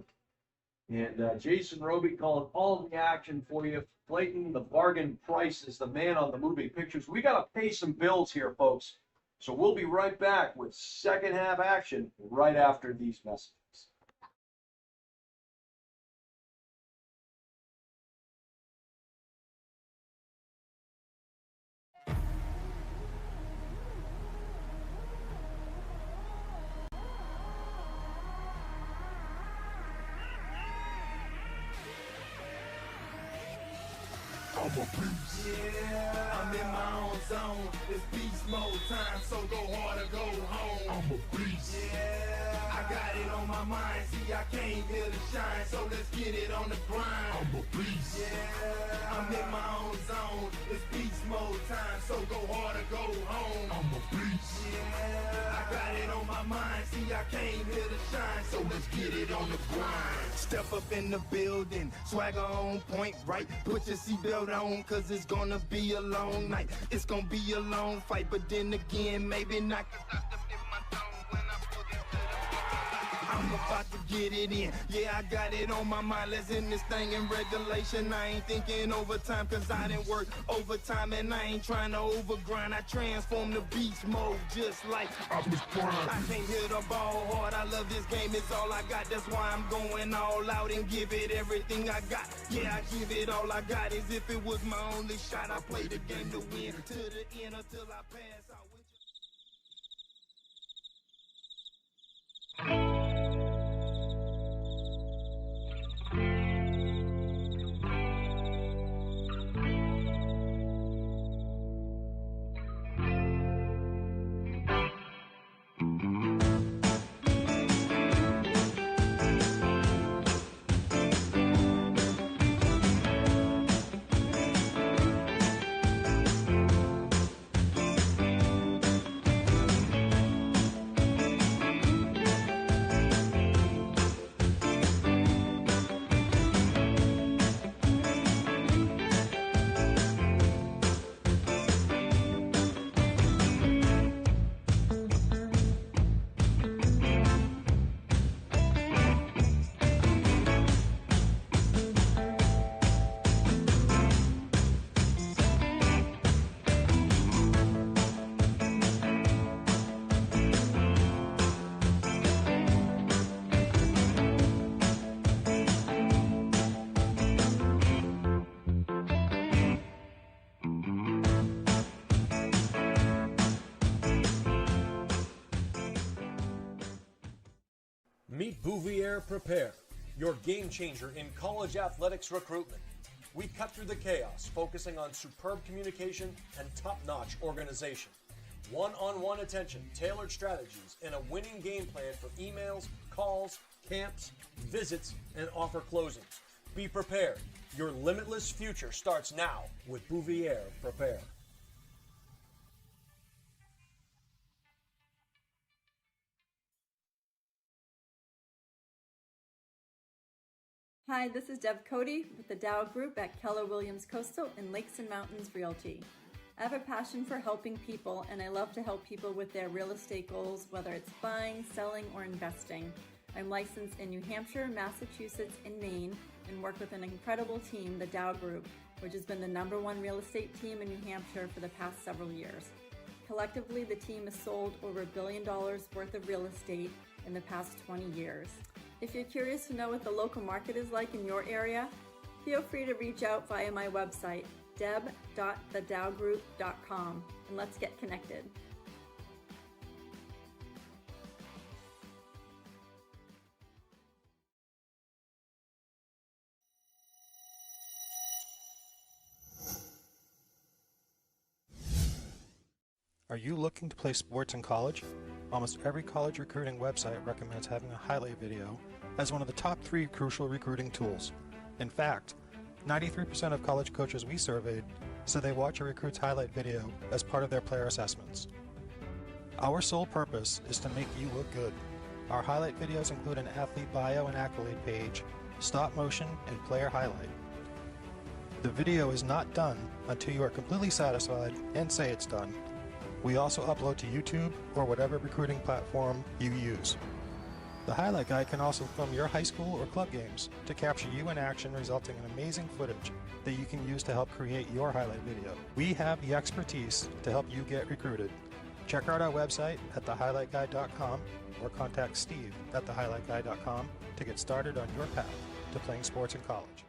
And Jason Roby calling all of the action for you. Clayton, the bargain price is the man on the moving pictures. We got to pay some bills here, folks. So we'll be right back with second half action right after these messages. I'm a beast. Yeah, I'm in my own zone. It's beast mode time, so go hard or go home. I'm a beast. Yeah, I got it on my mind. See, I came here to shine, so let's get it on the grind. I'm a beast. Yeah, I'm in my own zone. It's beast mode time, so go hard or go home. I'm a beast. Yeah, I got it on my mind. See, I came here to shine, so let's get it on the grind. Step up in the building, swagger on point, right? Put your seatbelt on, cause it's gonna be a long night. It's gonna be a long fight, but then again, maybe not. I'm about to get it in. Yeah, I got it on my mind. Let's end this thing in regulation. I ain't thinking overtime, cause I didn't work overtime, and I ain't trying to overgrind. I transform the beast mode just like I was prime. I can't hit the ball hard. I love this game, it's all I got. That's why I'm going all out and give it everything I got. Yeah, I give it all I got. As if it was my only shot. I play the game to win to the end until I pass out with you. Meet Bouvier Prepare, your game changer in college athletics recruitment. We cut through the chaos, focusing on superb communication and top-notch organization. One-on-one attention, tailored strategies, and a winning game plan for emails, calls, camps, visits, and offer closings. Be prepared. Your limitless future starts now with Bouvier Prepare. Hi, this is Deb Cody with the Dow Group at Keller Williams Coastal and Lakes and Mountains Realty. I have a passion for helping people, and I love to help people with their real estate goals, whether it's buying, selling, or investing. I'm licensed in New Hampshire, Massachusetts, and Maine, and work with an incredible team, the Dow Group, which has been the #1 real estate team in New Hampshire for the past several years. Collectively, the team has sold over $1 billion worth of real estate in the past 20 years. If you're curious to know what the local market is like in your area, feel free to reach out via my website, deb.thedowgroup.com, and let's get connected. Are you looking to play sports in college? Almost every college recruiting website recommends having a highlight video as one of the top 3 crucial recruiting tools. In fact, 93% of college coaches we surveyed said they watch a recruit's highlight video as part of their player assessments. Our sole purpose is to make you look good. Our highlight videos include an athlete bio and accolade page, stop motion, and player highlight. The video is not done until you are completely satisfied and say it's done. We also upload to YouTube or whatever recruiting platform you use. The highlight guy can also film your high school or club games to capture you in action, resulting in amazing footage that you can use to help create your highlight video. We have the expertise to help you get recruited. Check out our website at thehighlightguy.com or contact Steve at thehighlightguy.com to get started on your path to playing sports in college.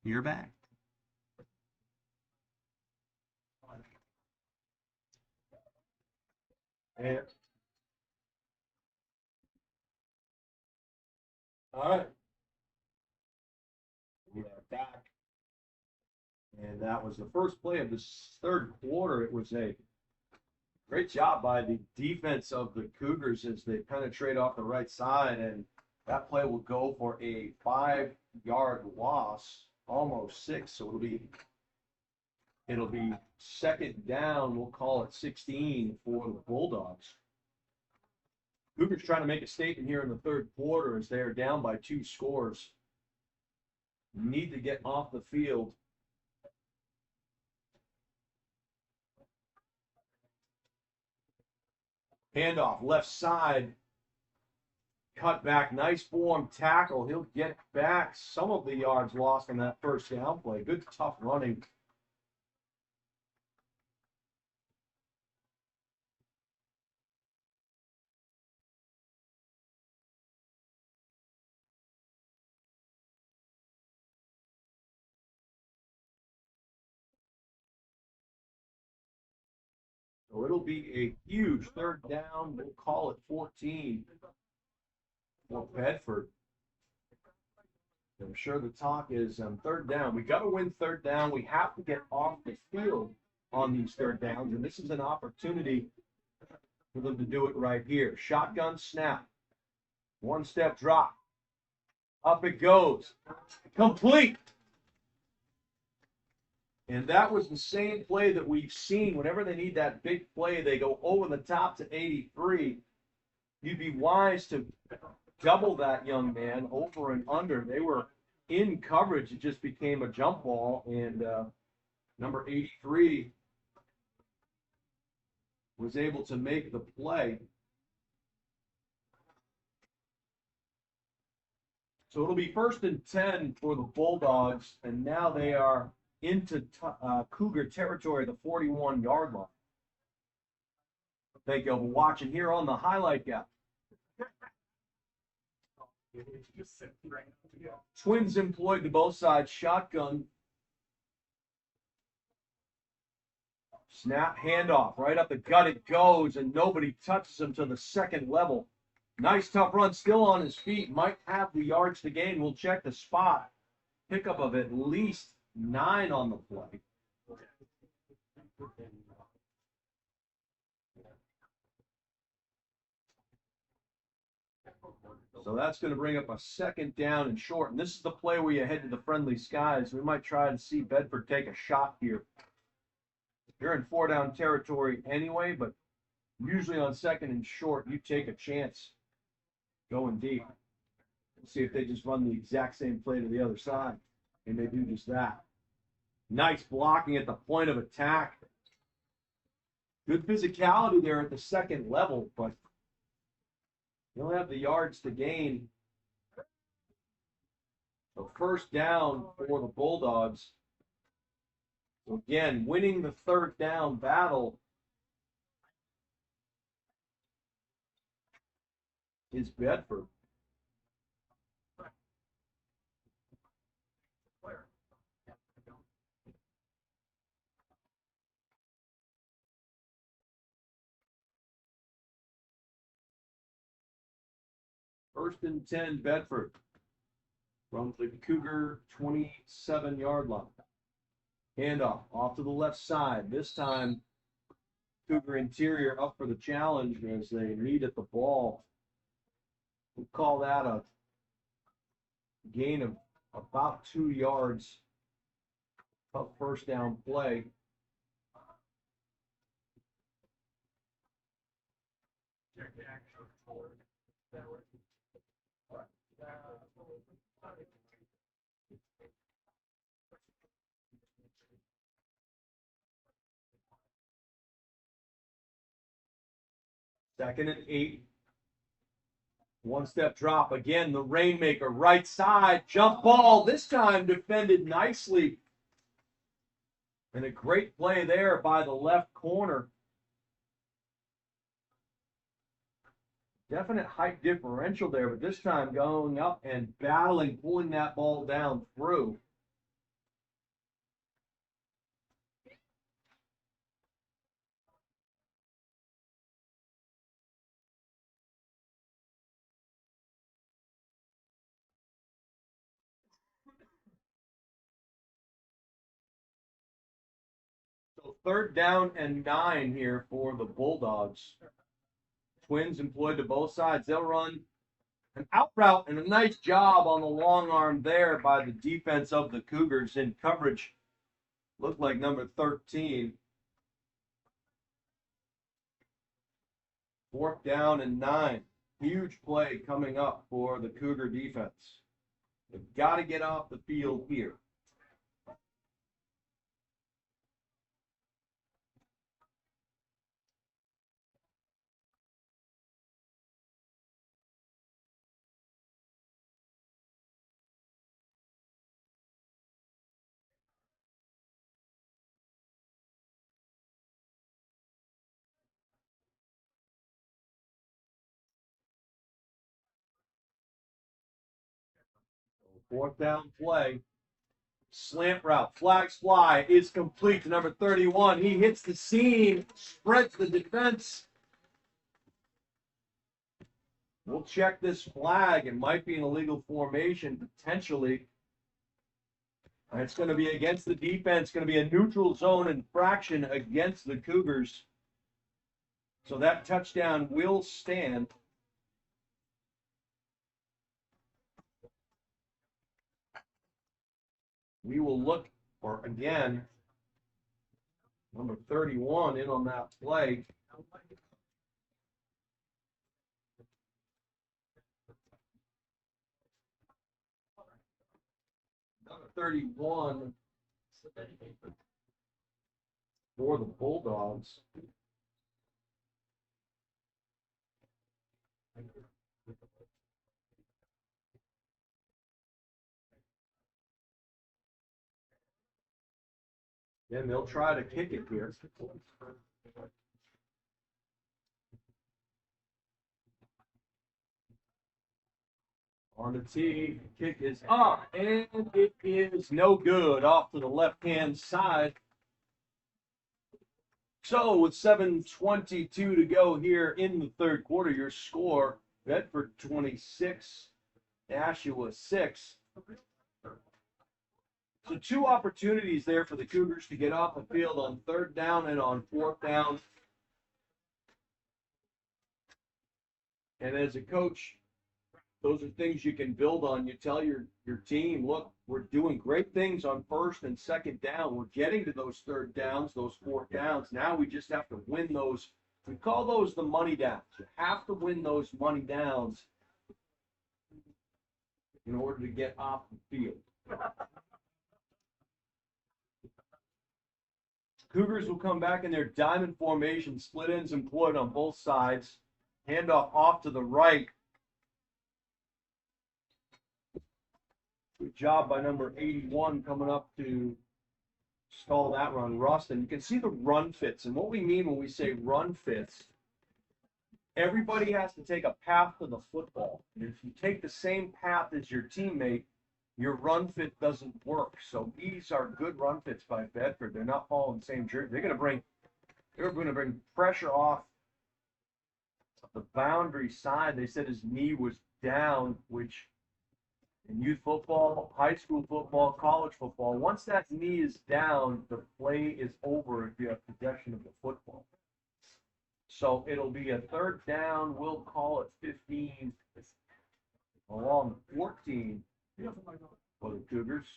You're back. And all right. We are back. And that was the first play of this third quarter. It was a great job by the defense of the Cougars as they penetrate off the right side. And that play will go for a 5-yard loss, almost 6. So it'll be second down. We'll call it 16 for the Bulldogs. Cougars trying to make a statement here in the third quarter as they are down by 2 scores. Need to get off the field. Handoff, left side. Cut back, nice form tackle. He'll get back some of the yards lost on that first down play. Good, tough running. So it'll be a huge third down. We'll call it 14 for Bedford. I'm sure the talk is third down. We got to win third down. We have to get off the field on these third downs, and this is an opportunity for them to do it right here. Shotgun snap. 1-step drop. Up it goes. Complete. And that was the same play that we've seen. Whenever they need that big play, they go over the top to 83. You'd be wise to double that young man over and under. They were in coverage. It just became a jump ball. And number 83 was able to make the play. So it'll be 1st and 10 for the Bulldogs. And now they are into Cougar territory, the 41-yard line. Thank you for watching here on the highlight gap. Twins employed to both sides. Shotgun. Snap, handoff. Right up the gut it goes, and nobody touches him to the second level. Nice tough run, still on his feet. Might have the yards to gain. We'll check the spot. Pickup of at least 9 on the play. So that's going to bring up a second down and short. And this is the play where you head to the friendly skies. We might try to see Bedford take a shot here. You're in 4-down territory anyway, but usually on second and short, you take a chance going deep. Let's see if they just run the exact same play to the other side. And they do just that. Nice blocking at the point of attack. Good physicality there at the second level, but you don't have the yards to gain. So first down for the Bulldogs. Again, winning the third down battle is Bedford. First and 10, Bedford from the Cougar 27-yard line. Handoff off to the left side. This time, Cougar interior up for the challenge as they meet at the ball. We'll call that a gain of about 2 yards. Tough first down play. Second and 8. 1-step drop. Again, the rainmaker, right side, jump ball. This time defended nicely. And a great play there by the left corner. Definite height differential there, but this time going up and battling, pulling that ball down through. third down and 9 here for the Bulldogs. Twins employed to both sides. They'll run an out route, and a nice job on the long arm there by the defense of the Cougars in coverage. Looked like number 13. Fourth down and 9. Huge play coming up for the Cougar defense. They've got to get off the field here. Fourth down play. Slant route. Flags fly. Is complete to number 31. He hits the seam. Spreads the defense. We'll check this flag. It might be an illegal formation, potentially. It's going to be against the defense. Going to be a neutral zone infraction against the Cougars. So that touchdown will stand. We will look for, again, number 31 in on that play. Number 31 for the Bulldogs. And they'll try to kick it here. On the tee, kick is up, and it is no good off to the left-hand side. So with 7:22 to go here in the third quarter, your score, Bedford 26, Nashua 6. So 2 opportunities there for the Cougars to get off the field on third down and on fourth down. And as a coach, those are things you can build on. You tell your team, look, we're doing great things on first and second down. We're getting to those third downs, those fourth downs. Now we just have to win those. We call those the money downs. You have to win those money downs in order to get off the field. Cougars will come back in their diamond formation, split ends employed on both sides. Handoff off to the right. Good job by number 81 coming up to stall that run. Rustin, you can see the run fits. And what we mean when we say run fits, everybody has to take a path to the football. And if you take the same path as your teammate, your run fit doesn't work. So these are good run fits by Bedford. They're not following the same journey. They're going to bring pressure off the boundary side. They said his knee was down, which in youth football, high school football, college football, once that knee is down, the play is over if you have possession of the football. So it'll be a third down. We'll call it 15 along 14 for the Cougars.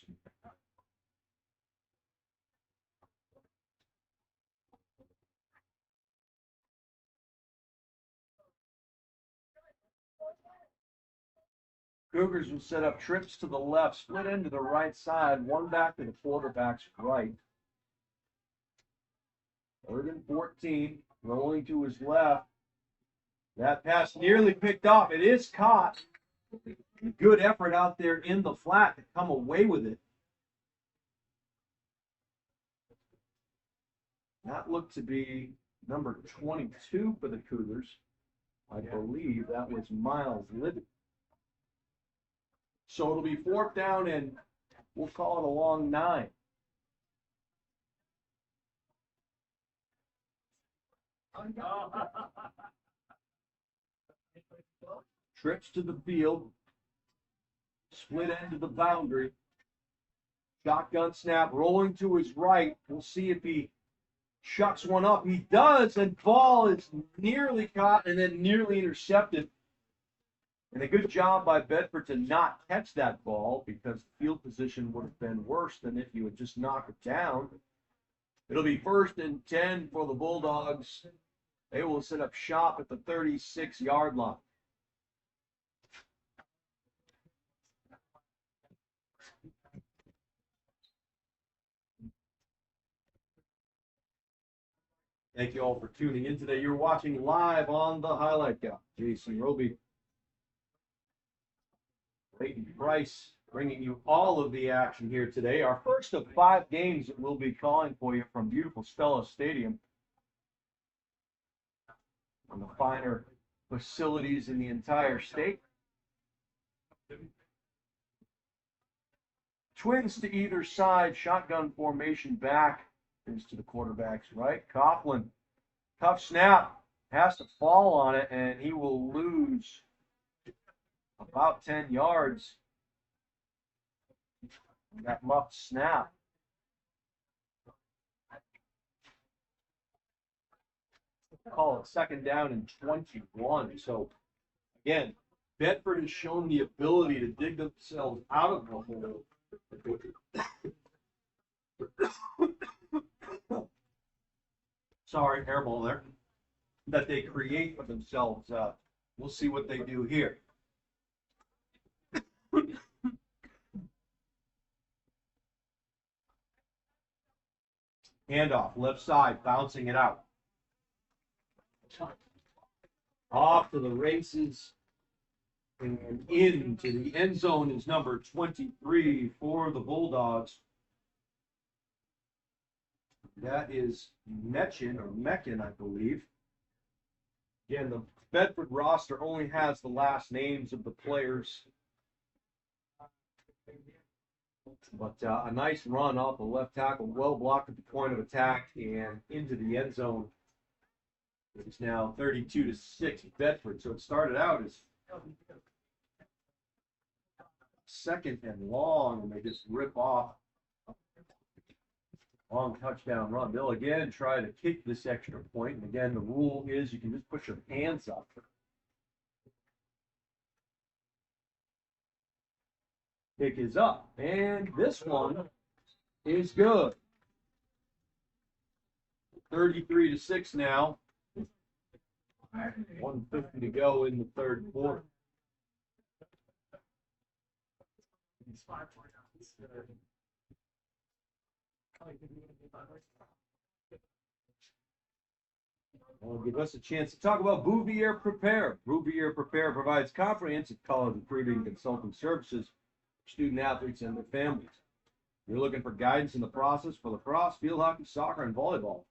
Cougars will set up trips to the left, split into the right side, one back to the quarterback's right. Third and 14, rolling to his left. That pass nearly picked off. It is caught. Good effort out there in the flat to come away with it. That looked to be number 22 for the Cougars. I believe that was Miles Libby. So it'll be fourth down, and we'll call it a long 9. Trips to the field. Split end to the boundary. Shotgun snap, rolling to his right. We'll see if he Chucks one up. He does, and ball is nearly caught and then nearly intercepted. And a good job by Bedford to not catch that ball because the field position would have been worse than if you had just knocked it down. It'll be 1st and 10 for the Bulldogs. They will set up shop at the 36-yard line. Thank you all for tuning in today. You're watching live on the highlight guy. Jason Roby, Leighton Price, bringing you all of the action here today. Our first of 5 games that we'll be calling for you from beautiful Stella Stadium. One of the finer facilities in the entire state. Twins to either side, shotgun formation back. Is to the quarterback's right. Coughlin, tough snap, has to fall on it, and he will lose about 10 yards. That muffed snap. Call it 2nd down and 21. So, again, Bedford has shown the ability to dig themselves out of the hole. Sorry, airball there. That they create for themselves. We'll see what they do here. Handoff, left side, bouncing it out. Off to the races. And into the end zone is number 23 for the Bulldogs. That is Mechin, I believe. Again, the Bedford roster only has the last names of the players. But a nice run off the left tackle, well blocked at the point of attack and into the end zone. It's now 32-6 Bedford. So it started out as 2nd and long, and they just rip off. Long touchdown run. They'll again try to kick this extra point. And again, the rule is you can just put your hands up. Kick is up. And this one is good. 33-6 now. 1:50 to go in the 3rd quarter. Well, give us a chance to talk about Bouvier Prepare. Bouvier Prepare provides comprehensive college recruiting and consulting services for student athletes and their families. You're looking for guidance in the process for lacrosse, field hockey, soccer, and volleyball.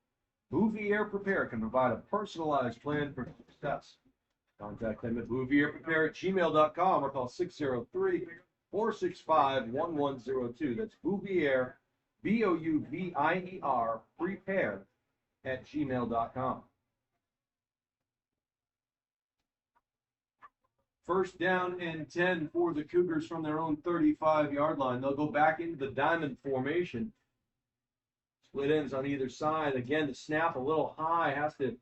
Bouvier Prepare can provide a personalized plan for success. Contact them at bouvierprepare@gmail.com or call 603-465-1102. That's Bouvier, Bouvier, prepare@gmail.com. 1st down and 10 for the Cougars from their own 35-yard line. They'll go back into the diamond formation. Split ends on either side. Again, the snap a little high, has to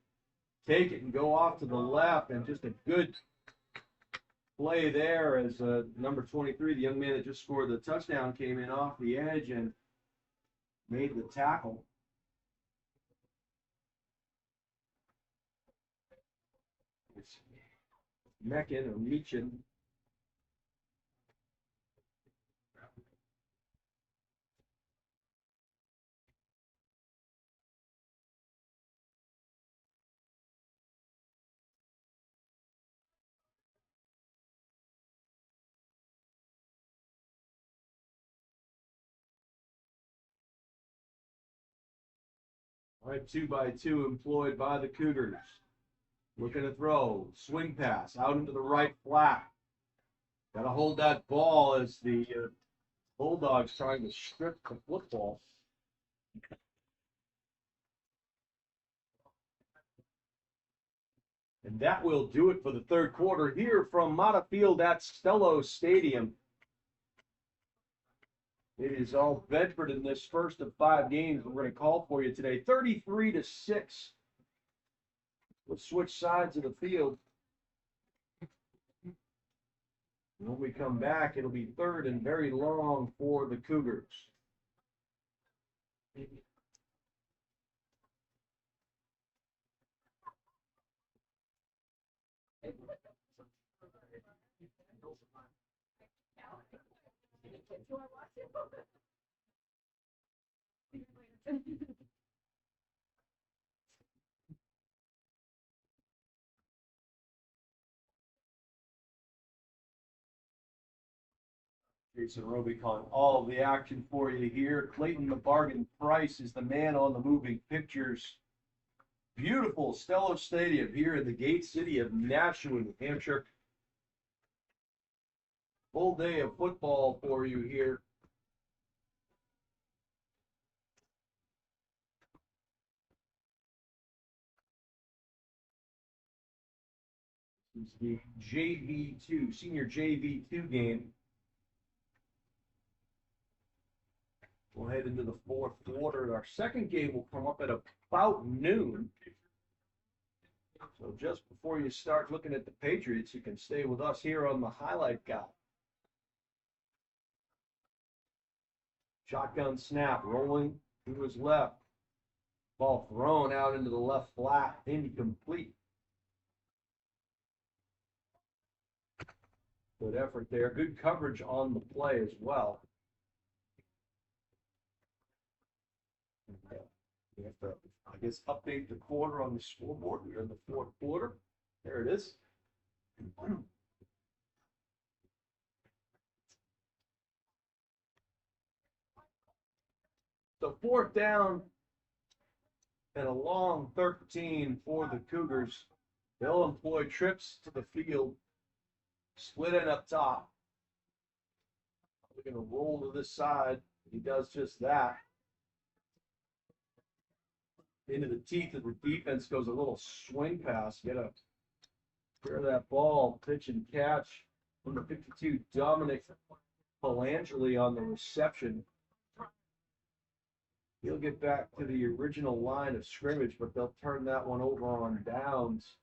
take it and go off to the left, and just a good play there as number 23, the young man that just scored the touchdown, came in off the edge and made the tackle. It's Mechin or Mechin. All right, 2x2 employed by the Cougars. Looking to throw, swing pass out into the right flat. Got to hold that ball as the Bulldogs trying to strip the football. And that will do it for the 3rd quarter here from Mata Field at Stella Stadium. It is all Bedford in this first of 5 games we're going to call for you today. 33-6. We'll switch sides of the field. When we come back, it'll be 3rd and very long for the Cougars. Jason Robicon, all of the action for you here. Clayton the Bargain Price is the man on the moving pictures. Beautiful Stello Stadium here in the gate city of Nashua, New Hampshire. Full day of football for you here. This is the JV2, senior JV2 game. We'll head into the 4th quarter. Our second game will come up at about noon. So just before you start looking at the Patriots, you can stay with us here on the Highlight Guy. Shotgun snap, rolling to his left. Ball thrown out into the left flat, incomplete. Good effort there. Good coverage on the play as well. We have to, I guess, update the quarter on the scoreboard. We're in the 4th quarter. There it is. So 4th down and a long 13 for the Cougars. They'll employ trips to the field, split end up top. We're going to roll to this side. He does just that. Into the teeth of the defense goes a little swing pass. Get a clear that ball, pitch and catch. Number 52, Dominic Pelangeli on the reception. He'll get back to the original line of scrimmage, but they'll turn that one over on downs.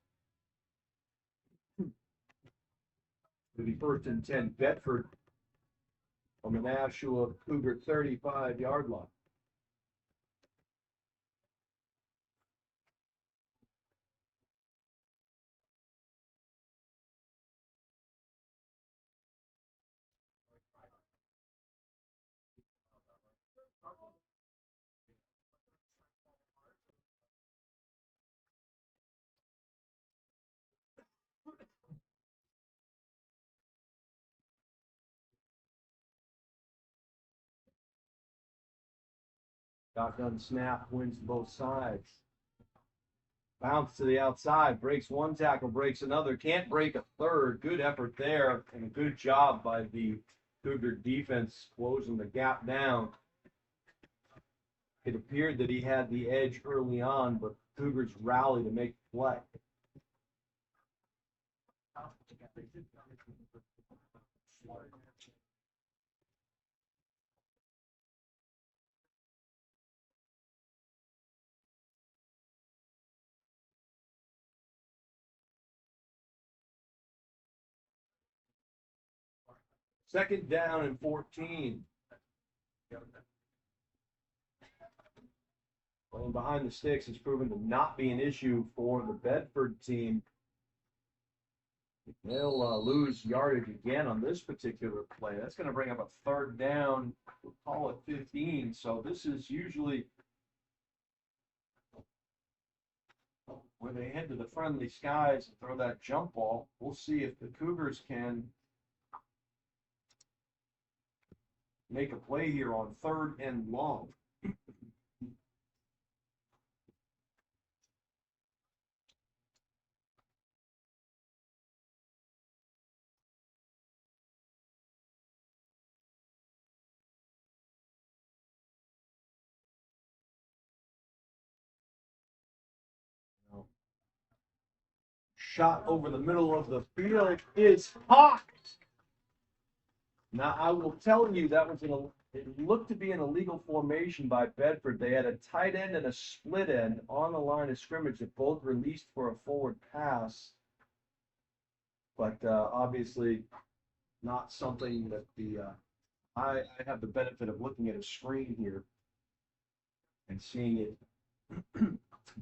It'll be 1st and 10, Bedford on the Nashua Cougar 35-yard line. Shotgun snap, wins both sides. Bounce to the outside, breaks one tackle, breaks another, can't break a third. Good effort there, and a good job by the Cougar defense closing the gap down. It appeared that he had the edge early on, but Cougars rally to make the play. Second down and 14. Playing behind the sticks has proven to not be an issue for the Bedford team. They'll lose yardage again on this particular play. That's going to bring up a 3rd down. We'll call it 15. So this is usually where they head to the friendly skies and throw that jump ball. We'll see if the Cougars can make a play here on 3rd and long. Shot over the middle of the field is hot. Now, I will tell you that was an It looked to be an illegal formation by Bedford. They had a tight end and a split end on the line of scrimmage that both released for a forward pass. But obviously not something that I have the benefit of looking at a screen here and seeing it,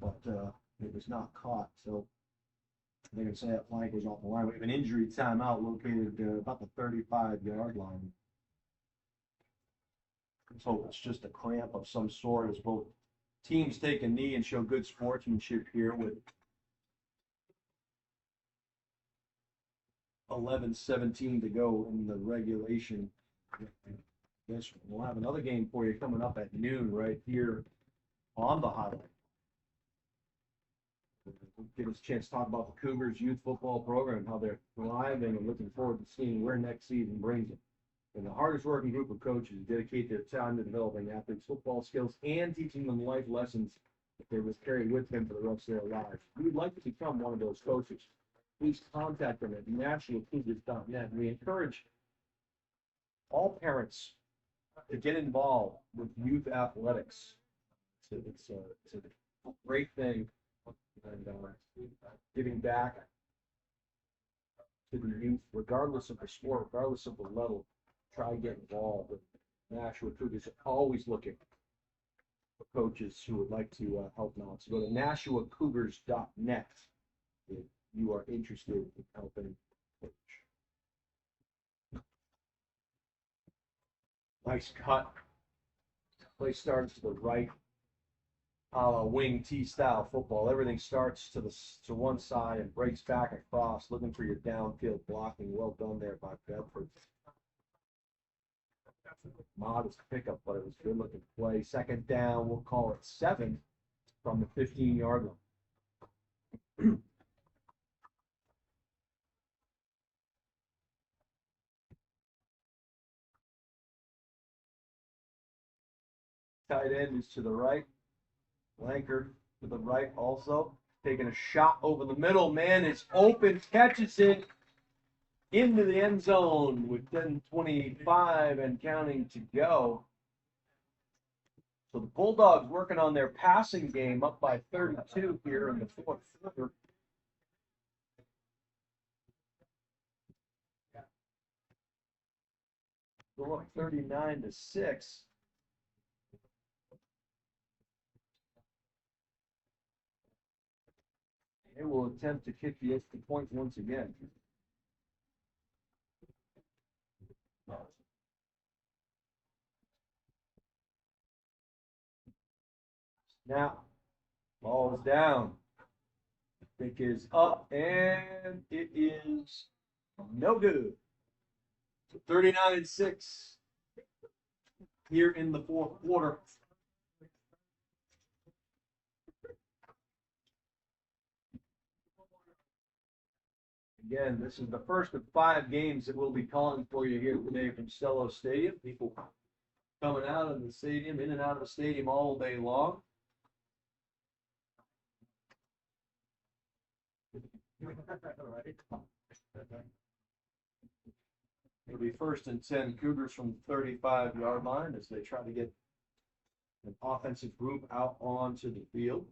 but it was not caught. So they can say that flag was off the line. We have an injury timeout located about the 35-yard line. So it's just a cramp of some sort as both teams take a knee and show good sportsmanship here with 11:17 to go in the regulation. Yes, we'll have another game for you coming up at noon right here on the highlight. Give us a chance to talk about the Cougars youth football program, how they're thriving, and looking forward to seeing where next season brings them. And the hardest working group of coaches dedicate their time to developing athletes' football skills and teaching them life lessons that they will carry with them for the rest of their lives. If you would like to become one of those coaches, please contact them at NashuaCougars.net. We encourage all parents to get involved with youth athletics. It's a great thing, and giving back to the youth, regardless of the sport, regardless of the level. Try to get involved. Nashua Cougars are always looking for coaches who would like to help out. So go to NashuaCougars.net if you are interested in helping coach. Nice cut. Play starts to the right. Wing T style football. Everything starts to one side and breaks back across, looking for your downfield blocking. Well done there by Bedford. Modest pickup, but it was good looking play. Second down, we'll call it 7 from the 15-yard line. Tight end is to the right. Flanker to the right also. Taking a shot over the middle. Man is open, catches it into the end zone with 10:25 and counting to go. So the Bulldogs working on their passing game, up by 32 here in the fourth quarter. Go up 39-6. They will attempt to kick the extra point once again. Now, ball is down. Kick is up, and it is no good. So 39-6 here in the fourth quarter. Again, this is the first of 5 games that we'll be calling for you here today from Stello Stadium. People coming out of the stadium, in and out of the stadium all day long. It'll be 1st and 10 Cougars from the 35-yard line as they try to get an offensive group out onto the field.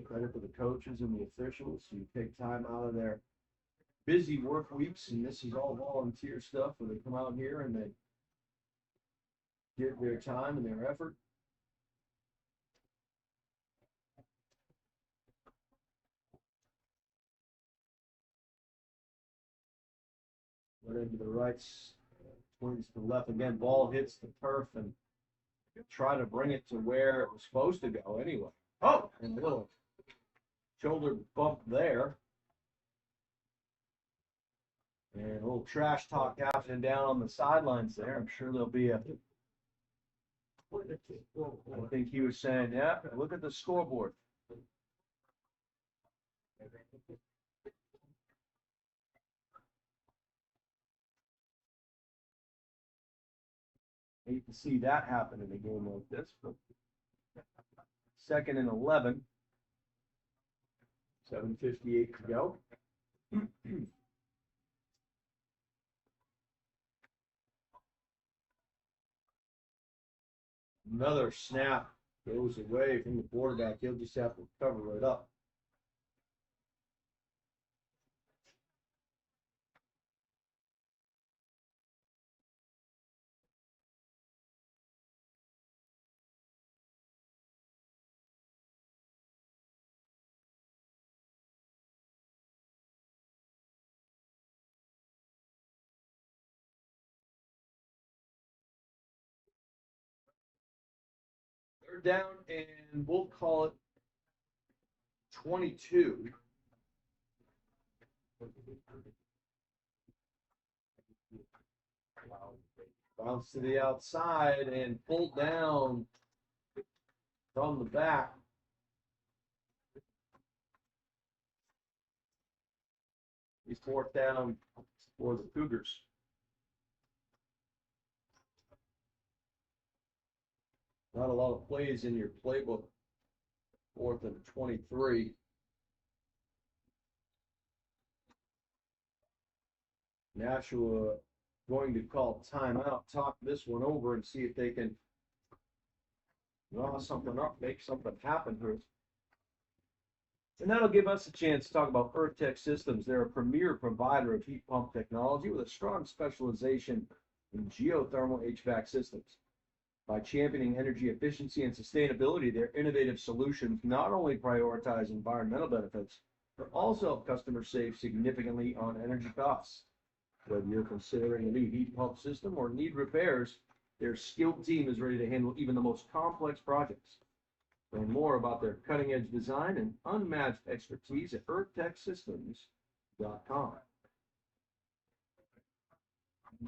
Credit for the coaches and the officials who take time out of their busy work weeks, and this is all volunteer stuff where they come out here and they give their time and their effort. Right into the right, swings to the left again. Ball hits the turf and try to bring it to where it was supposed to go anyway. Oh, and a little shoulder bump there. And a little trash talk happening down on the sidelines there. I'm sure there'll be a. I think he was saying, yeah, look at the scoreboard. Hate to see that happen in a game like this, but 2nd and 11. 7:58 to go. Another snap goes away from the quarterback. He'll just have to cover right up. Third down, and we'll call it 22. Bounce to the outside and pulled down from the back. He's fourth down for the Cougars. Not a lot of plays in your playbook. 4th and 23. Nashua going to call timeout, talk this one over, and see if they can draw something up, make something happen here. And that'll give us a chance to talk about EarthTech Systems. They're a premier provider of heat pump technology with a strong specialization in geothermal HVAC systems. By championing energy efficiency and sustainability, their innovative solutions not only prioritize environmental benefits, but also help customers save significantly on energy costs. Whether you're considering a new heat pump system or need repairs, their skilled team is ready to handle even the most complex projects. Learn more about their cutting-edge design and unmatched expertise at earthtechsystems.com.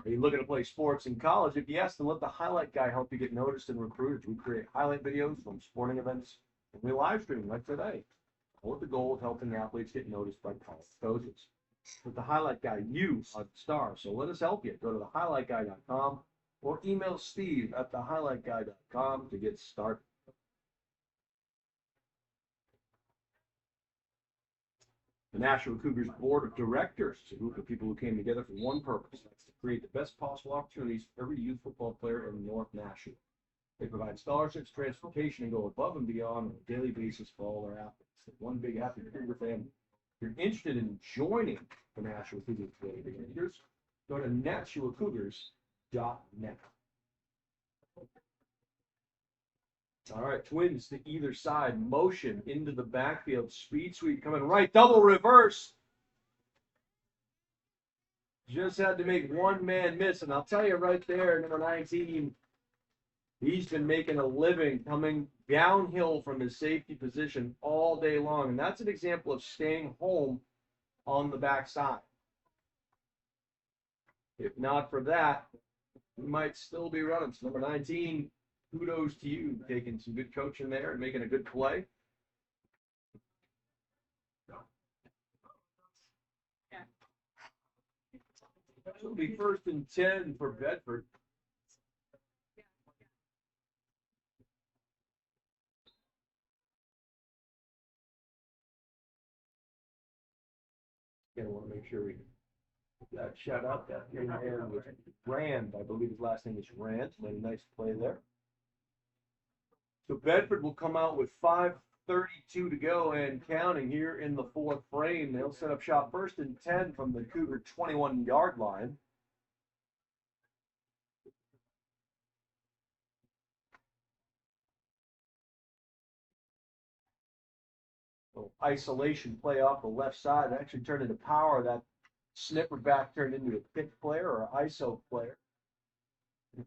Are you looking to play sports in college? If yes, then let the highlight guy help you get noticed and recruited. We create highlight videos from sporting events, and we live stream like today, all with the goal of helping athletes get noticed by college coaches. With the highlight guy, you are the star, so let us help you. Go to thehighlightguy.com or email Steve at thehighlightguy.com to get started. The Nashua Cougars Board of Directors is a group of people who came together for one purpose. That's to create the best possible opportunities for every youth football player in North Nashua. They provide scholarships, transportation, and go above and beyond on a daily basis for all their athletes. They're one big happy Cougar family. If you're interested in joining the Nashua Cougars Board of Directors, go to NashuaCougars.net. All right, twins to either side, motion into the backfield, speed sweep coming right, double reverse. Just had to make one man miss, and I'll tell you right there, number 19, he's been making a living coming downhill from his safety position all day long, and that's an example of staying home on the backside. If not for that, we might still be running. So number 19, kudos to you, taking some good coaching there and making a good play. It'll be 1st and 10 for Bedford. Again, I want to make sure we that shout out that young man with Rand. I believe his last name is Rand. Made a nice play there. So Bedford will come out with 5:32 to go and counting here in the 4th frame. They'll set up shop 1st and 10 from the Cougar 21-yard line. So isolation play off the left side. It actually turned into power. That snipper back turned into a pick player or ISO player.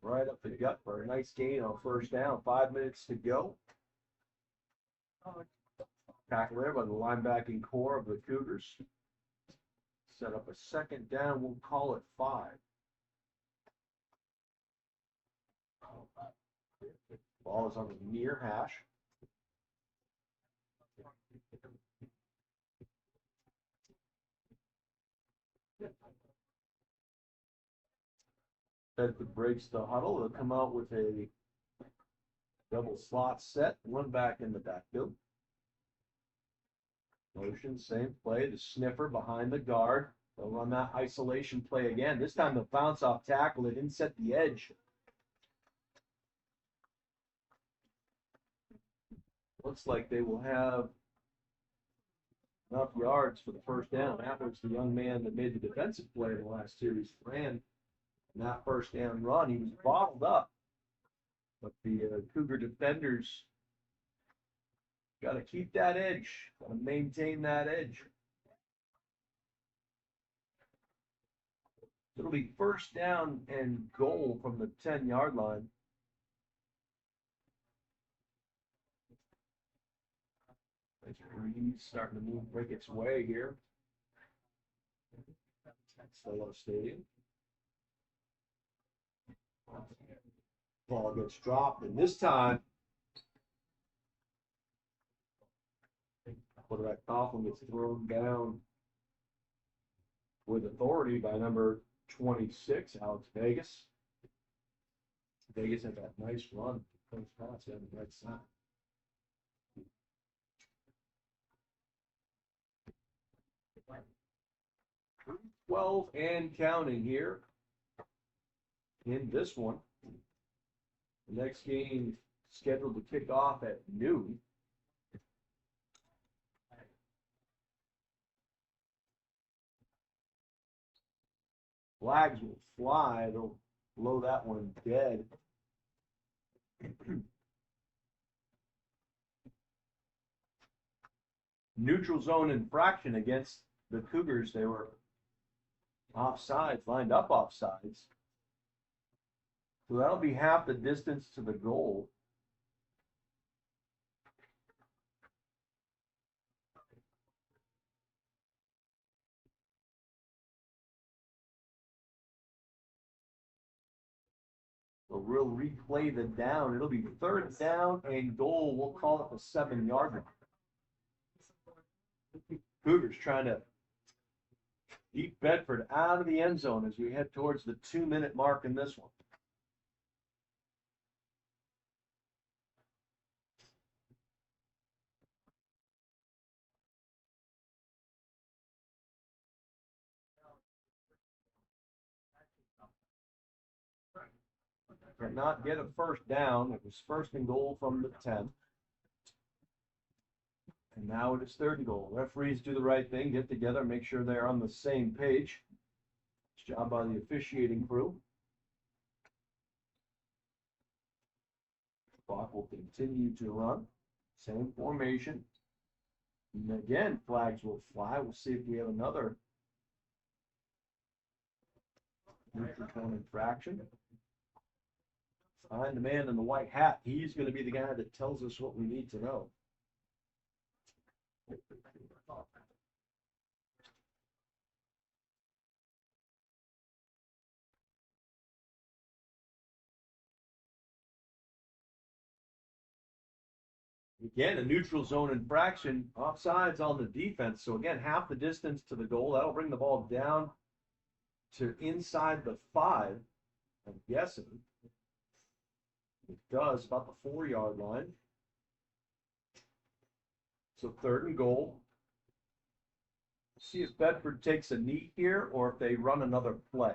Right up the gut for a nice gain on 1st down. 5 minutes to go. Tackle there by the linebacking core of the Cougars. Set up a 2nd down. We'll call it 5. Ball is on the near hash. Bedford breaks the huddle. They'll come out with a double slot set, one back in the backfield. Motion, same play, the sniffer behind the guard. They'll run that isolation play again. This time they'll bounce off tackle. They didn't set the edge. Looks like they will have enough yards for the first down. That was the young man that made the defensive play in the last series. Ran that first down run. He was bottled up, but the Cougar defenders got to keep that edge, got to maintain that edge. It'll be first down and goal from the 10-yard line. Breeze starting to move, break its way here. Stella Stadium. Ball gets dropped, and this time, quarterback Coughlin gets thrown down with authority by number 26, Alex Vegas. Vegas had that nice run, close pass down the right side. 12 and counting here in this one. The next game scheduled to kick off at noon. Flags will fly. They'll blow that one dead. Neutral zone infraction against the Cougars. They were offsides, lined up offsides. So that'll be half the distance to the goal. So we'll replay the down. It'll be third down and goal. We'll call it the 7-yard line. Cougars trying to keep Bedford out of the end zone as we head towards the 2-minute mark in this one. Did not get a first down. It was first and goal from the 10. And now it is third and goal. Referees do the right thing, get together, make sure they're on the same page. It's a job by the officiating crew. Clock will continue to run. Same formation. And again, flags will fly. We'll see if we have another neutral zone infraction. Find the man in the white hat. He's going to be the guy that tells us what we need to know. Again, a neutral zone infraction, offsides on the defense. So again, half the distance to the goal. That'll bring the ball down to inside the 5. I'm guessing it does, about the 4-yard line. So third and goal. See if Bedford takes a knee here or if they run another play.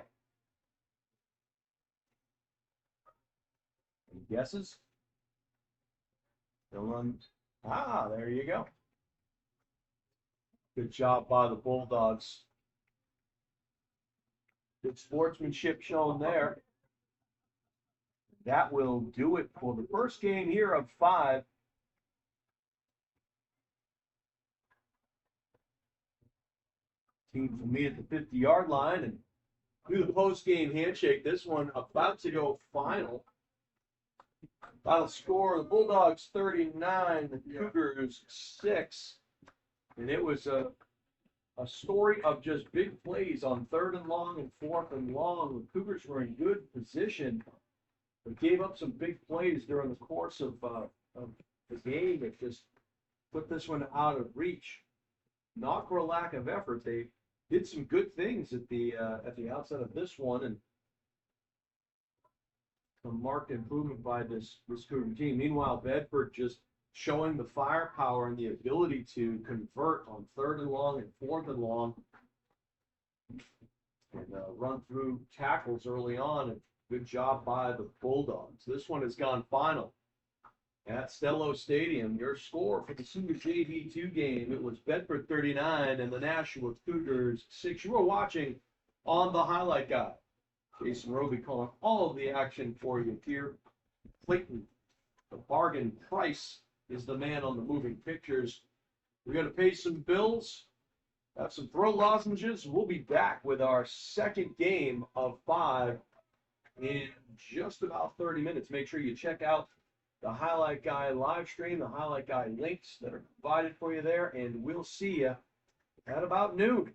Any guesses? They'll run. Ah, there you go. Good job by the Bulldogs. Good sportsmanship shown there. That will do it for the first game here of 5. Teams will meet at the 50-yard line and do the post-game handshake. This one about to go final. Final score, the Bulldogs 39, the Cougars 6. And it was a story of just big plays on 3rd and long and 4th and long. The Cougars were in good position, but gave up some big plays during the course of the game. It just put this one out of reach. Not for a lack of effort. They did some good things at the outset of this one, and a marked improvement by this Cougar team. Meanwhile, Bedford just showing the firepower and the ability to convert on 3rd and long and 4th and long, and run through tackles early on. And good job by the Bulldogs. This one has gone final. At Stello Stadium, your score for the Senior JV2 game, it was Bedford 39 and the Nashua Cougars 6. You were watching on the highlight guy. Jason Roby calling all of the action for you here. Clayton, the bargain price, is the man on the moving pictures. We're going to pay some bills, have some throw lozenges. We'll be back with our second game of 5 in just about 30 minutes. Make sure you check out the Highlight Guy live stream, the Highlight Guy links that are provided for you there, and we'll see you at about noon.